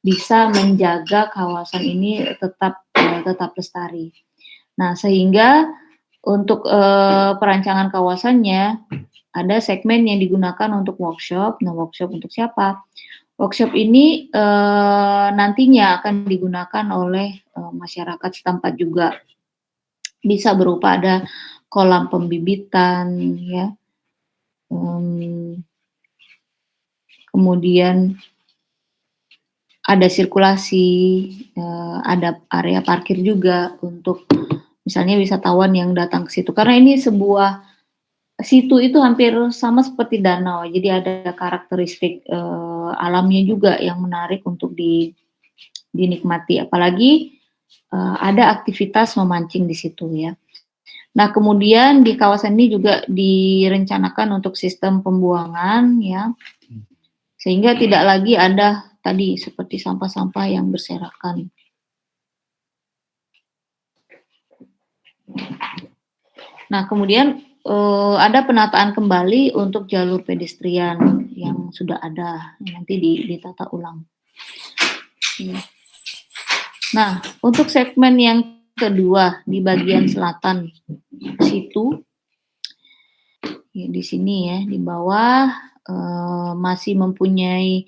bisa menjaga kawasan ini tetap lestari. Nah, sehingga untuk perancangan kawasannya ada segmen yang digunakan untuk workshop. Nah, workshop untuk siapa? Workshop ini nantinya akan digunakan oleh masyarakat setempat juga. Bisa berupa ada kolam pembibitan, ya. Kemudian ada sirkulasi, ada area parkir juga untuk misalnya wisatawan yang datang ke situ. Karena ini sebuah situ itu hampir sama seperti danau, jadi ada karakteristik alamnya juga yang menarik untuk dinikmati, apalagi ada aktivitas memancing di situ ya. Nah, kemudian di kawasan ini juga direncanakan untuk sistem pembuangan ya, sehingga tidak lagi ada tadi seperti sampah-sampah yang berserakan. Nah, kemudian ada penataan kembali untuk jalur pedestrian yang sudah ada, nanti ditata ulang. Nah, untuk segmen yang kedua di bagian selatan situ, ya, di sini ya, di bawah masih mempunyai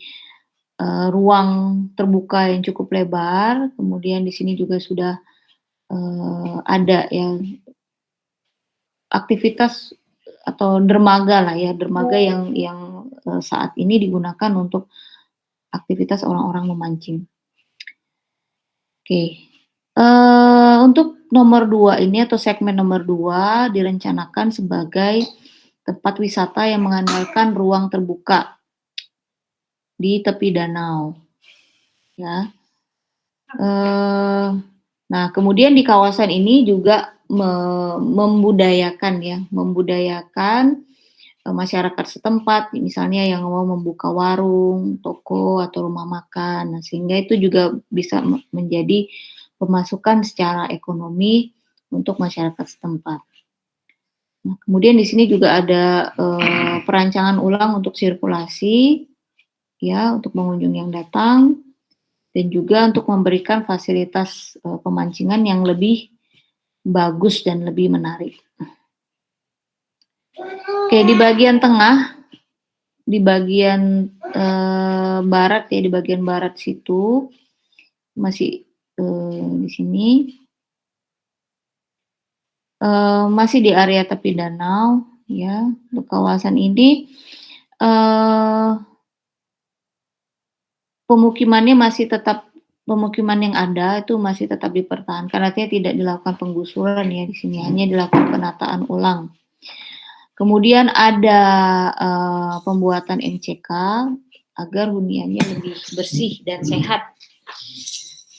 ruang terbuka yang cukup lebar. Kemudian di sini juga sudah ada yang aktivitas atau dermaga lah ya, dermaga yang saat ini digunakan untuk aktivitas orang-orang memancing. Oke, untuk nomor 2 ini atau segmen nomor 2 direncanakan sebagai tempat wisata yang mengandalkan ruang terbuka di tepi danau, ya. Nah, kemudian di kawasan ini juga membudayakan masyarakat setempat, misalnya yang mau membuka warung, toko, atau rumah makan. Nah, sehingga itu juga bisa menjadi pemasukan secara ekonomi untuk masyarakat setempat. Nah, kemudian di sini juga ada perancangan ulang untuk sirkulasi, ya, untuk pengunjung yang datang, dan juga untuk memberikan fasilitas pemancingan yang lebih bagus dan lebih menarik. Oke, di bagian tengah, di bagian barat ya, di bagian barat situ masih di sini masih di area tepi danau ya. Untuk kawasan ini pemukimannya masih tetap, pemukiman yang ada itu masih tetap dipertahankan, artinya tidak dilakukan penggusuran ya, di sini hanya dilakukan penataan ulang. Kemudian ada pembuatan MCK agar huniannya lebih bersih dan sehat.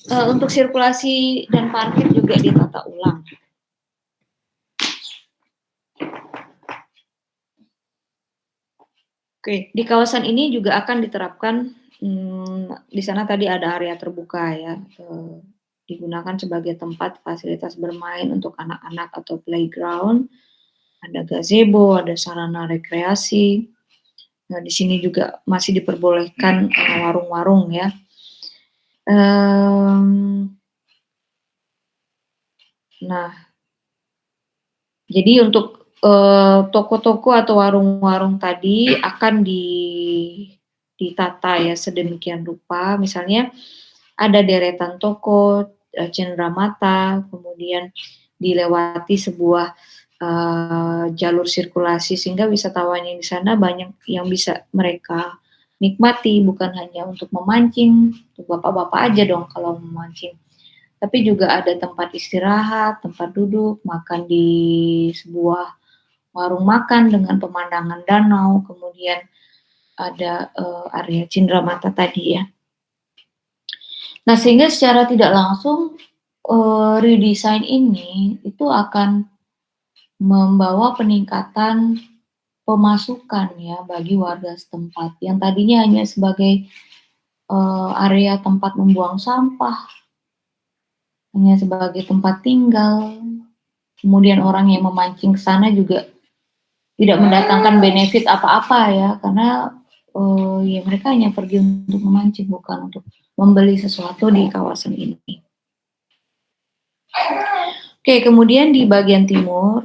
Untuk sirkulasi dan parkir juga ditata ulang. Oke, di kawasan ini juga akan diterapkan, di sana tadi ada area terbuka ya, digunakan sebagai tempat fasilitas bermain untuk anak-anak atau playground. Ada gazebo, ada sarana rekreasi. Nah, di sini juga masih diperbolehkan warung-warung ya. Nah, jadi untuk toko-toko atau warung-warung tadi akan ditata ya sedemikian rupa, misalnya ada deretan toko, cenderamata, kemudian dilewati sebuah jalur sirkulasi sehingga wisatawan yang di sana banyak yang bisa mereka nikmati, bukan hanya untuk memancing, untuk bapak-bapak aja dong kalau memancing, tapi juga ada tempat istirahat, tempat duduk, makan di sebuah warung makan dengan pemandangan danau, kemudian ada area cenderamata tadi ya. Nah, sehingga secara tidak langsung redesign ini itu akan membawa peningkatan pemasukan ya bagi warga setempat yang tadinya hanya sebagai area tempat membuang sampah, hanya sebagai tempat tinggal. Kemudian orang yang memancing ke sana juga tidak mendatangkan benefit apa-apa ya, karena ya mereka hanya pergi untuk memancing, bukan untuk membeli sesuatu di kawasan ini. Oke, kemudian di bagian timur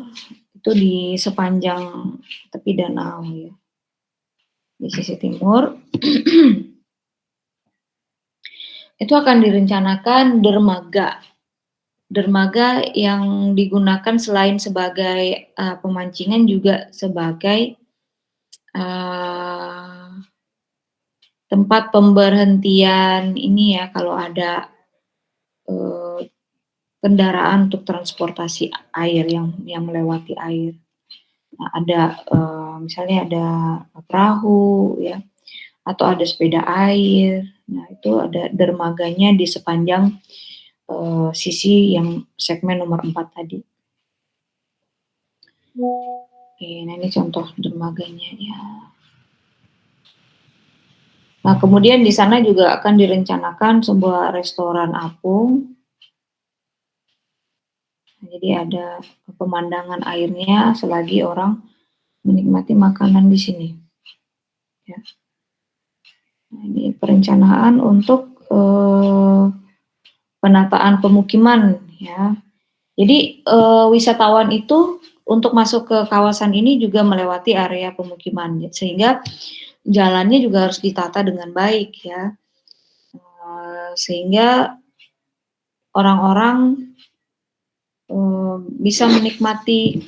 itu di sepanjang tepi danau ya, di sisi timur itu akan direncanakan dermaga yang digunakan selain sebagai pemancingan juga sebagai tempat pemberhentian ini ya kalau ada kendaraan untuk transportasi air yang melewati air. Nah, ada misalnya ada perahu ya atau ada sepeda air. Nah, itu ada dermaganya di sepanjang sisi yang segmen nomor 4 tadi. Oke, nah ini contoh dermaganya ya. Nah, kemudian di sana juga akan direncanakan sebuah restoran apung. Jadi ada pemandangan airnya selagi orang menikmati makanan di sini. Ya. Nah, ini perencanaan untuk penataan pemukiman ya. Jadi wisatawan itu untuk masuk ke kawasan ini juga melewati area pemukiman, sehingga jalannya juga harus ditata dengan baik ya, sehingga orang-orang bisa menikmati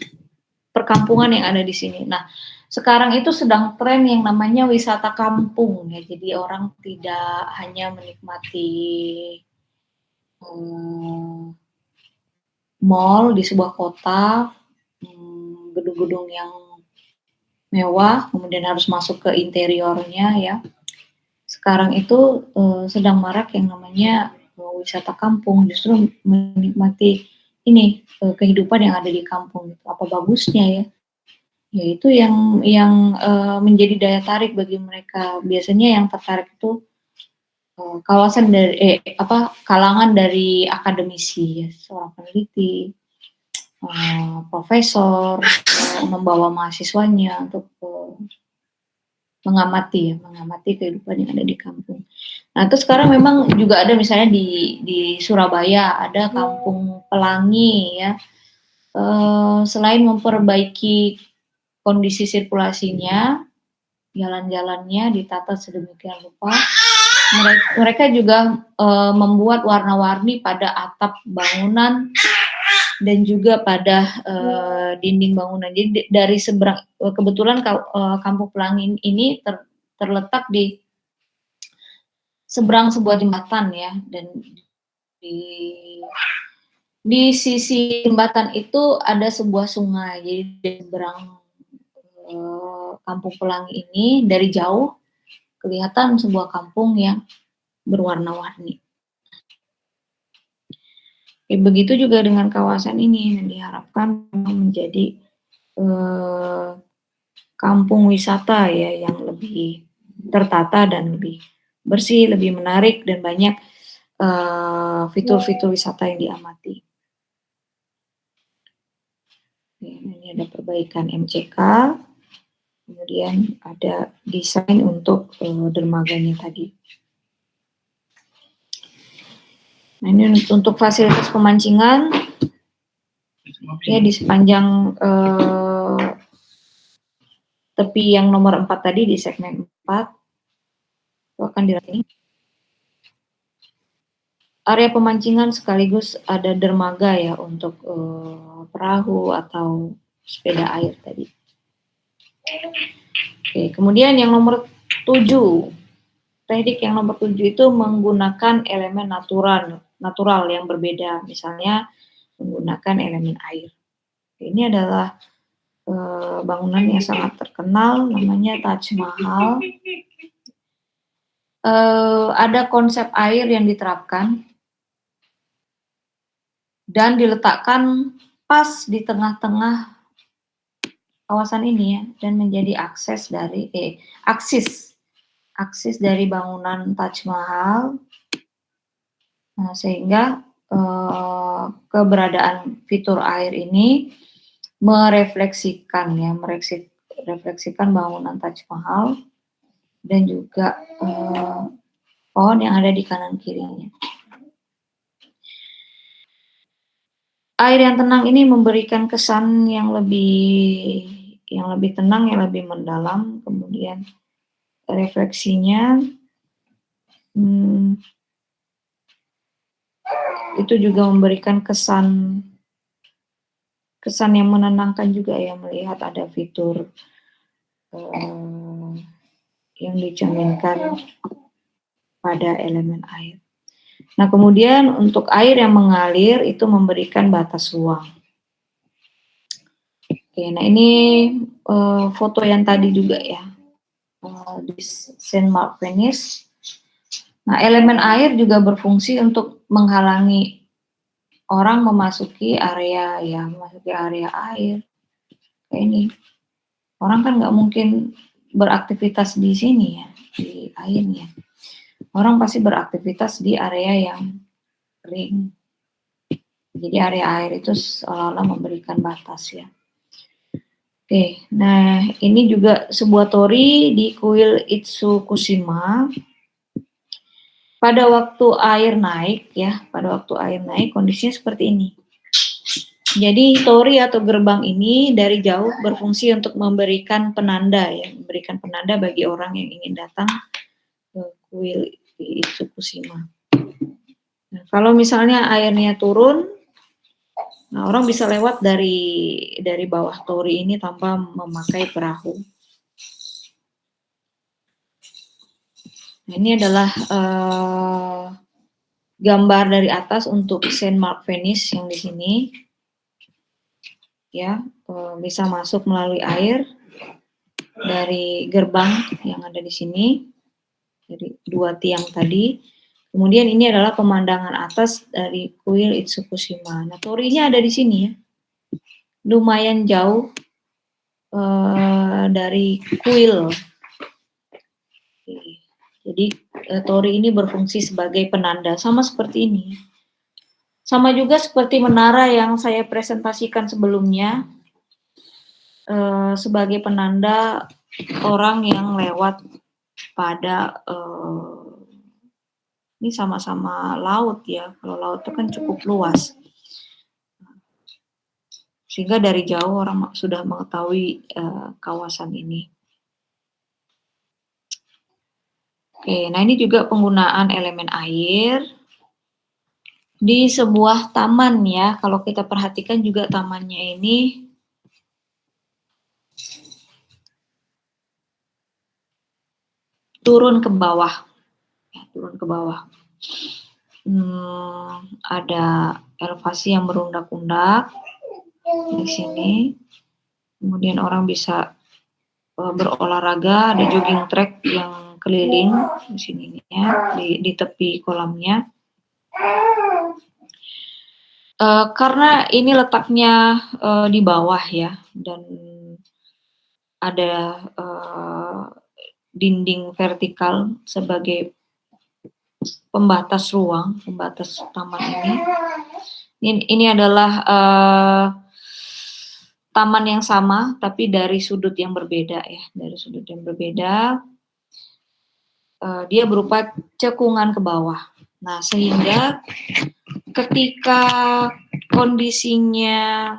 perkampungan yang ada di sini. Nah, sekarang itu sedang tren yang namanya wisata kampung ya. Jadi orang tidak hanya menikmati mall di sebuah kota, gedung-gedung yang mewah, kemudian harus masuk ke interiornya ya. Sekarang itu sedang marak yang namanya wisata kampung, justru menikmati ini kehidupan yang ada di kampung. Apa bagusnya ya? Yaitu yang menjadi daya tarik bagi mereka. Biasanya yang tertarik itu kawasan dari kalangan dari akademisi ya, seorang peneliti, profesor, membawa mahasiswanya untuk mengamati kehidupan yang ada di kampung. Nah, itu sekarang memang juga ada misalnya di Surabaya ada Kampung Pelangi ya. Selain memperbaiki kondisi sirkulasinya, jalan-jalannya ditata sedemikian rupa, mereka juga membuat warna-warni pada atap bangunan dan juga pada dinding bangunan. Jadi dari seberang, kebetulan Kampung Pelangi ini terletak di seberang sebuah jembatan ya, dan di sisi jembatan itu ada sebuah sungai. Jadi di seberang Kampung Pelangi ini dari jauh kelihatan sebuah kampung yang berwarna-warni. Begitu juga dengan kawasan ini yang diharapkan menjadi kampung wisata ya yang lebih tertata dan lebih bersih, lebih menarik dan banyak fitur-fitur wisata yang diamati. Ini ada perbaikan MCK, kemudian ada desain untuk dermaganya tadi. Nah, ini untuk fasilitas pemancingan ya di sepanjang tepi yang nomor 4 tadi di segmen 4 itu akan dilatih. Area pemancingan sekaligus ada dermaga ya untuk perahu atau sepeda air tadi. Oke, kemudian yang nomor 7, teknik yang nomor 7 itu menggunakan elemen natural yang berbeda, misalnya menggunakan elemen air. Ini adalah bangunan yang sangat terkenal, namanya Taj Mahal. Ada konsep air yang diterapkan dan diletakkan pas di tengah-tengah kawasan ini ya, dan menjadi akses dari bangunan Taj Mahal. Nah, sehingga keberadaan fitur air ini merefleksikan bangunan Taj Mahal dan juga pohon yang ada di kanan kirinya. Air yang tenang ini memberikan kesan yang lebih tenang, yang lebih mendalam. Kemudian refleksinya itu juga memberikan kesan yang menenangkan juga ya, melihat ada fitur yang dicerminkan pada elemen air. Nah, kemudian untuk air yang mengalir itu memberikan batas ruang. Oke, nah ini foto yang tadi juga ya, di St. Mark Venice. Nah, elemen air juga berfungsi untuk menghalangi orang memasuki area air. Kayak ini, orang kan nggak mungkin beraktivitas di sini ya, di airnya. Orang pasti beraktivitas di area yang kering. Jadi area air itu seolah-olah memberikan batas ya. Oke, nah ini juga sebuah torii di kuil Itsukushima. Pada waktu air naik kondisinya seperti ini. Jadi torii atau gerbang ini dari jauh berfungsi untuk memberikan penanda bagi orang yang ingin datang ke kuil di Itsukushima. Nah, kalau misalnya airnya turun, nah orang bisa lewat dari bawah torii ini tanpa memakai perahu. Nah, ini adalah gambar dari atas untuk St. Mark Venice yang di sini. Ya, bisa masuk melalui air dari gerbang yang ada di sini, dari 2 tiang tadi. Kemudian ini adalah pemandangan atas dari kuil Itsukushima. Nah, toriinya ada di sini ya, lumayan jauh dari kuil. Jadi torii ini berfungsi sebagai penanda, sama seperti ini. Sama juga seperti menara yang saya presentasikan sebelumnya, sebagai penanda orang yang lewat pada ini sama-sama laut ya. Kalau laut itu kan cukup luas, sehingga dari jauh orang sudah mengetahui kawasan ini. Oke, nah ini juga penggunaan elemen air di sebuah taman ya. Kalau kita perhatikan juga tamannya ini turun ke bawah. Ada elevasi yang berundak-undak di sini. Kemudian orang bisa berolahraga, ada jogging track yang keliling di sini ya, di tepi kolamnya. Karena ini letaknya di bawah ya, dan ada dinding vertikal sebagai pembatas ruang, pembatas taman ini. Ini adalah taman yang sama, tapi dari sudut yang berbeda ya, dia berupa cekungan ke bawah. Nah, sehingga ketika kondisinya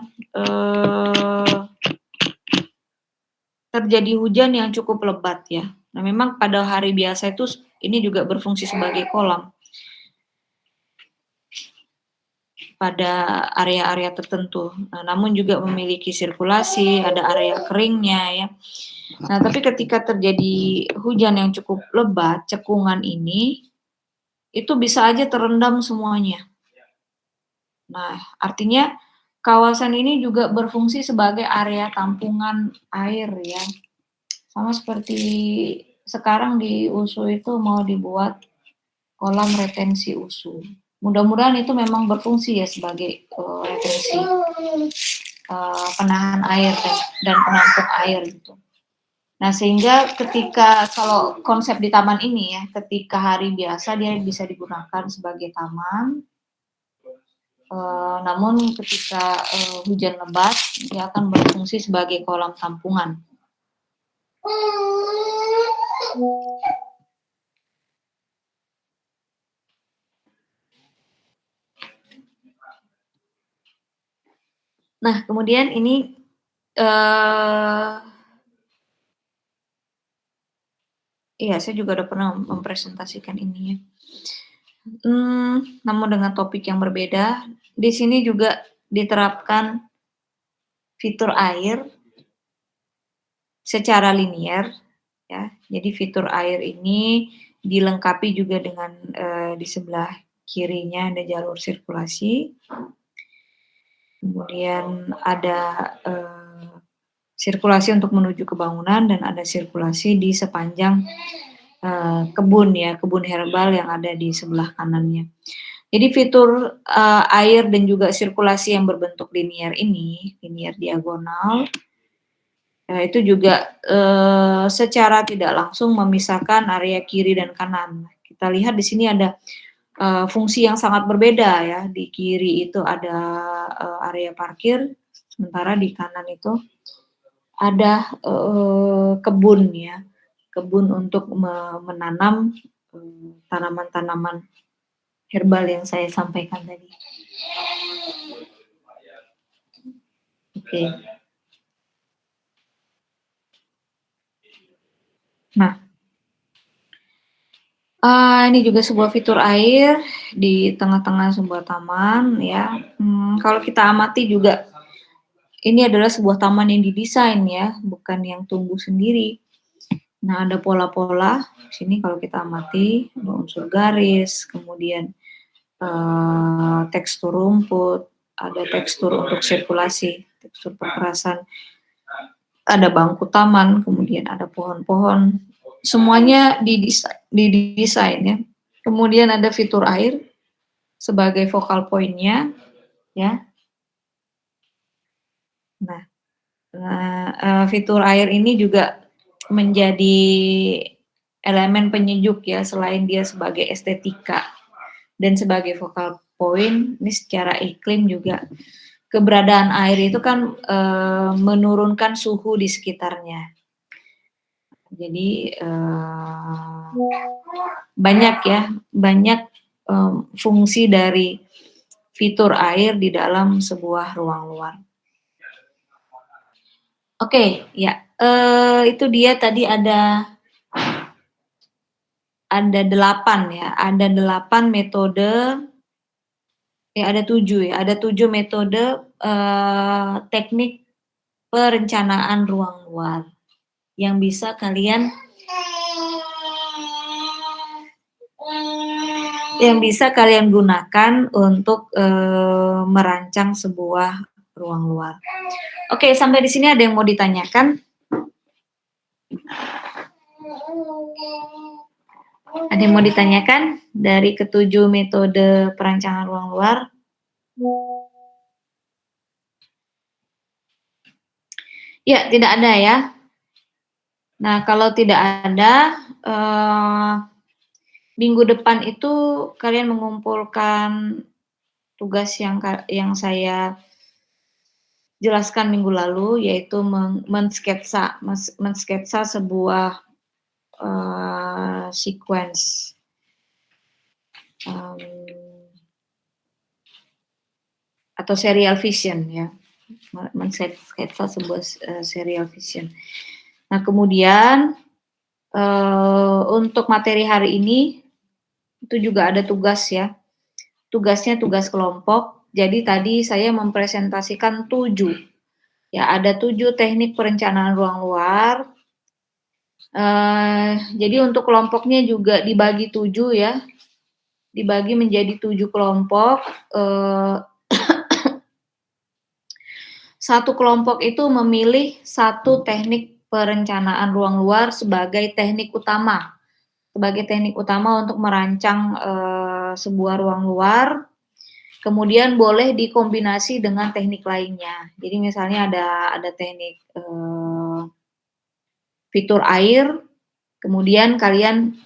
terjadi hujan yang cukup lebat ya. Nah, memang pada hari biasa itu ini juga berfungsi sebagai kolam pada area-area tertentu. Nah, namun juga memiliki sirkulasi, ada area keringnya ya. Nah, tapi ketika terjadi hujan yang cukup lebat, cekungan ini itu bisa aja terendam semuanya. Nah, artinya kawasan ini juga berfungsi sebagai area tampungan air ya. Sama seperti sekarang di USU itu mau dibuat kolam retensi USU. Mudah-mudahan itu memang berfungsi ya sebagai retensi penahan air dan penampung air gitu. Nah, sehingga ketika kalau konsep di taman ini ya, ketika hari biasa dia bisa digunakan sebagai taman. Namun ketika hujan lebat dia akan berfungsi sebagai kolam tampungan. Nah, kemudian ini iya, saya juga udah pernah mempresentasikan ini ya. Namun dengan topik yang berbeda, di sini juga diterapkan fitur air secara linier ya. Jadi fitur air ini dilengkapi juga dengan di sebelah kirinya ada jalur sirkulasi. Kemudian ada sirkulasi untuk menuju ke bangunan dan ada sirkulasi di sepanjang kebun ya, kebun herbal yang ada di sebelah kanannya. Jadi fitur air dan juga sirkulasi yang berbentuk linier ini, linier diagonal, itu juga secara tidak langsung memisahkan area kiri dan kanan. Kita lihat di sini ada fungsi yang sangat berbeda ya. Di kiri itu ada area parkir, sementara di kanan itu ada kebun ya, kebun untuk menanam tanaman-tanaman herbal yang saya sampaikan tadi. Oke. Nah, ini juga sebuah fitur air di tengah-tengah sebuah taman ya. Kalau kita amati juga ini adalah sebuah taman yang didesain ya, bukan yang tumbuh sendiri. Nah, ada pola-pola di sini kalau kita amati, ada unsur garis, kemudian tekstur rumput, ada tekstur untuk sirkulasi, tekstur perkerasan, ada bangku taman, kemudian ada pohon-pohon, semuanya didesain ya. Kemudian ada fitur air sebagai focal point-nya ya. Nah, fitur air ini juga menjadi elemen penyejuk ya, selain dia sebagai estetika dan sebagai focal point, ini secara iklim juga keberadaan air itu kan menurunkan suhu di sekitarnya. Jadi banyak fungsi dari fitur air di dalam sebuah ruang luar. Oke, ya, itu dia tadi ada 8 ya, ada 8 metode, ada 7 ya, ada 7 metode teknik perencanaan ruang luar yang bisa kalian gunakan untuk merancang sebuah ruang luar. Oke, sampai di sini ada yang mau ditanyakan? Ada yang mau ditanyakan dari ketujuh metode perancangan ruang luar? Ya, tidak ada ya. Nah, kalau tidak ada, minggu depan itu kalian mengumpulkan tugas yang saya jelaskan minggu lalu, yaitu mensketsa sebuah sequence atau serial vision ya, mensketsa sebuah serial vision. Nah, kemudian untuk materi hari ini itu juga ada tugas ya. Tugasnya tugas kelompok. Jadi tadi saya mempresentasikan 7. Ya, ada 7 teknik perencanaan ruang luar. Jadi untuk kelompoknya juga dibagi 7 ya. Dibagi menjadi 7 kelompok. Satu kelompok itu memilih satu teknik perencanaan ruang luar sebagai teknik utama. Sebagai teknik utama untuk merancang sebuah ruang luar. Kemudian boleh dikombinasi dengan teknik lainnya. Jadi misalnya ada teknik fitur air, kemudian kalian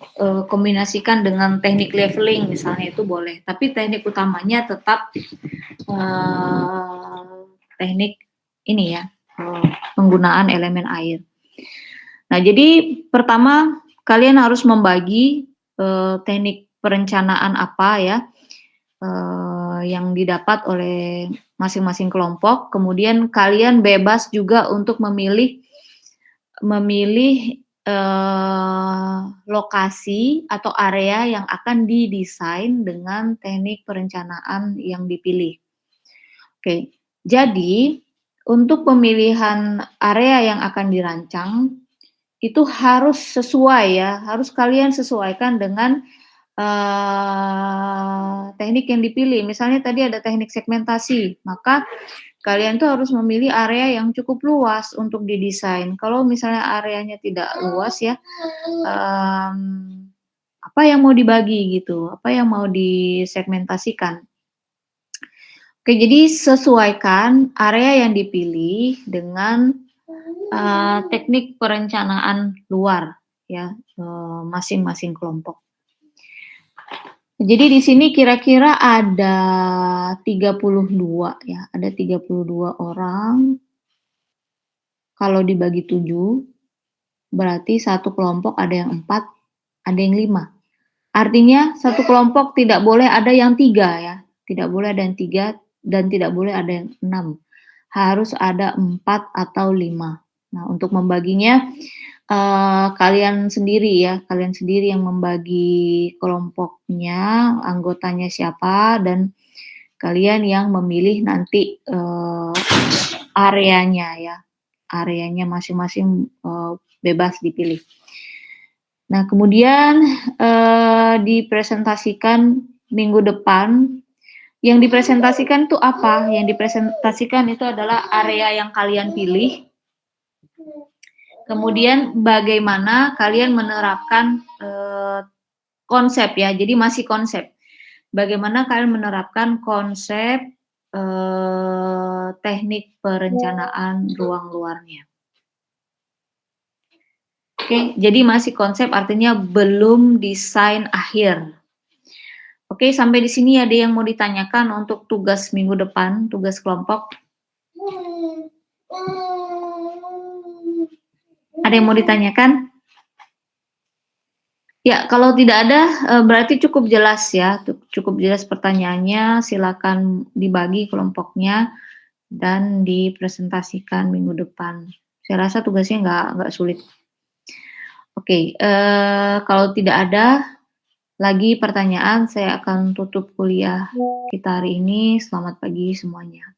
kombinasikan dengan teknik leveling misalnya, itu boleh. Tapi teknik utamanya tetap teknik ini ya, penggunaan elemen air. Nah, jadi pertama kalian harus membagi teknik perencanaan apa ya yang didapat oleh masing-masing kelompok. Kemudian kalian bebas juga untuk memilih lokasi atau area yang akan didesain dengan teknik perencanaan yang dipilih. Oke, jadi untuk pemilihan area yang akan dirancang itu harus sesuai ya, harus kalian sesuaikan dengan teknik yang dipilih. Misalnya tadi ada teknik segmentasi, maka kalian tuh harus memilih area yang cukup luas untuk didesain. Kalau misalnya areanya tidak luas ya, apa yang mau dibagi gitu, apa yang mau disegmentasikan. Oke, jadi sesuaikan area yang dipilih dengan teknik perencanaan luar ya, masing-masing kelompok. Jadi di sini kira-kira ada 32 ya, ada 32 orang. Kalau dibagi 7, berarti satu kelompok ada yang 4, ada yang 5. Artinya satu kelompok tidak boleh ada yang 3 ya, tidak boleh ada yang 3 dan tidak boleh ada yang 6. Harus ada 4 atau 5. Nah, untuk membaginya kalian sendiri ya, kalian sendiri yang membagi kelompoknya, anggotanya siapa, dan kalian yang memilih nanti areanya ya, areanya masing-masing bebas dipilih. Nah, kemudian dipresentasikan minggu depan. Yang dipresentasikan itu apa? Yang dipresentasikan itu adalah area yang kalian pilih. Kemudian bagaimana kalian menerapkan konsep ya, jadi masih konsep. Bagaimana kalian menerapkan konsep teknik perencanaan ruang luarnya. Oke, jadi masih konsep artinya belum desain akhir. Oke, sampai di sini ada yang mau ditanyakan untuk tugas minggu depan, tugas kelompok? Ada yang mau ditanyakan? Ya, kalau tidak ada berarti cukup jelas ya, cukup jelas pertanyaannya. Silakan dibagi kelompoknya dan dipresentasikan minggu depan. Saya rasa tugasnya nggak sulit. Oke, kalau tidak ada lagi pertanyaan, saya akan tutup kuliah kita hari ini. Selamat pagi semuanya.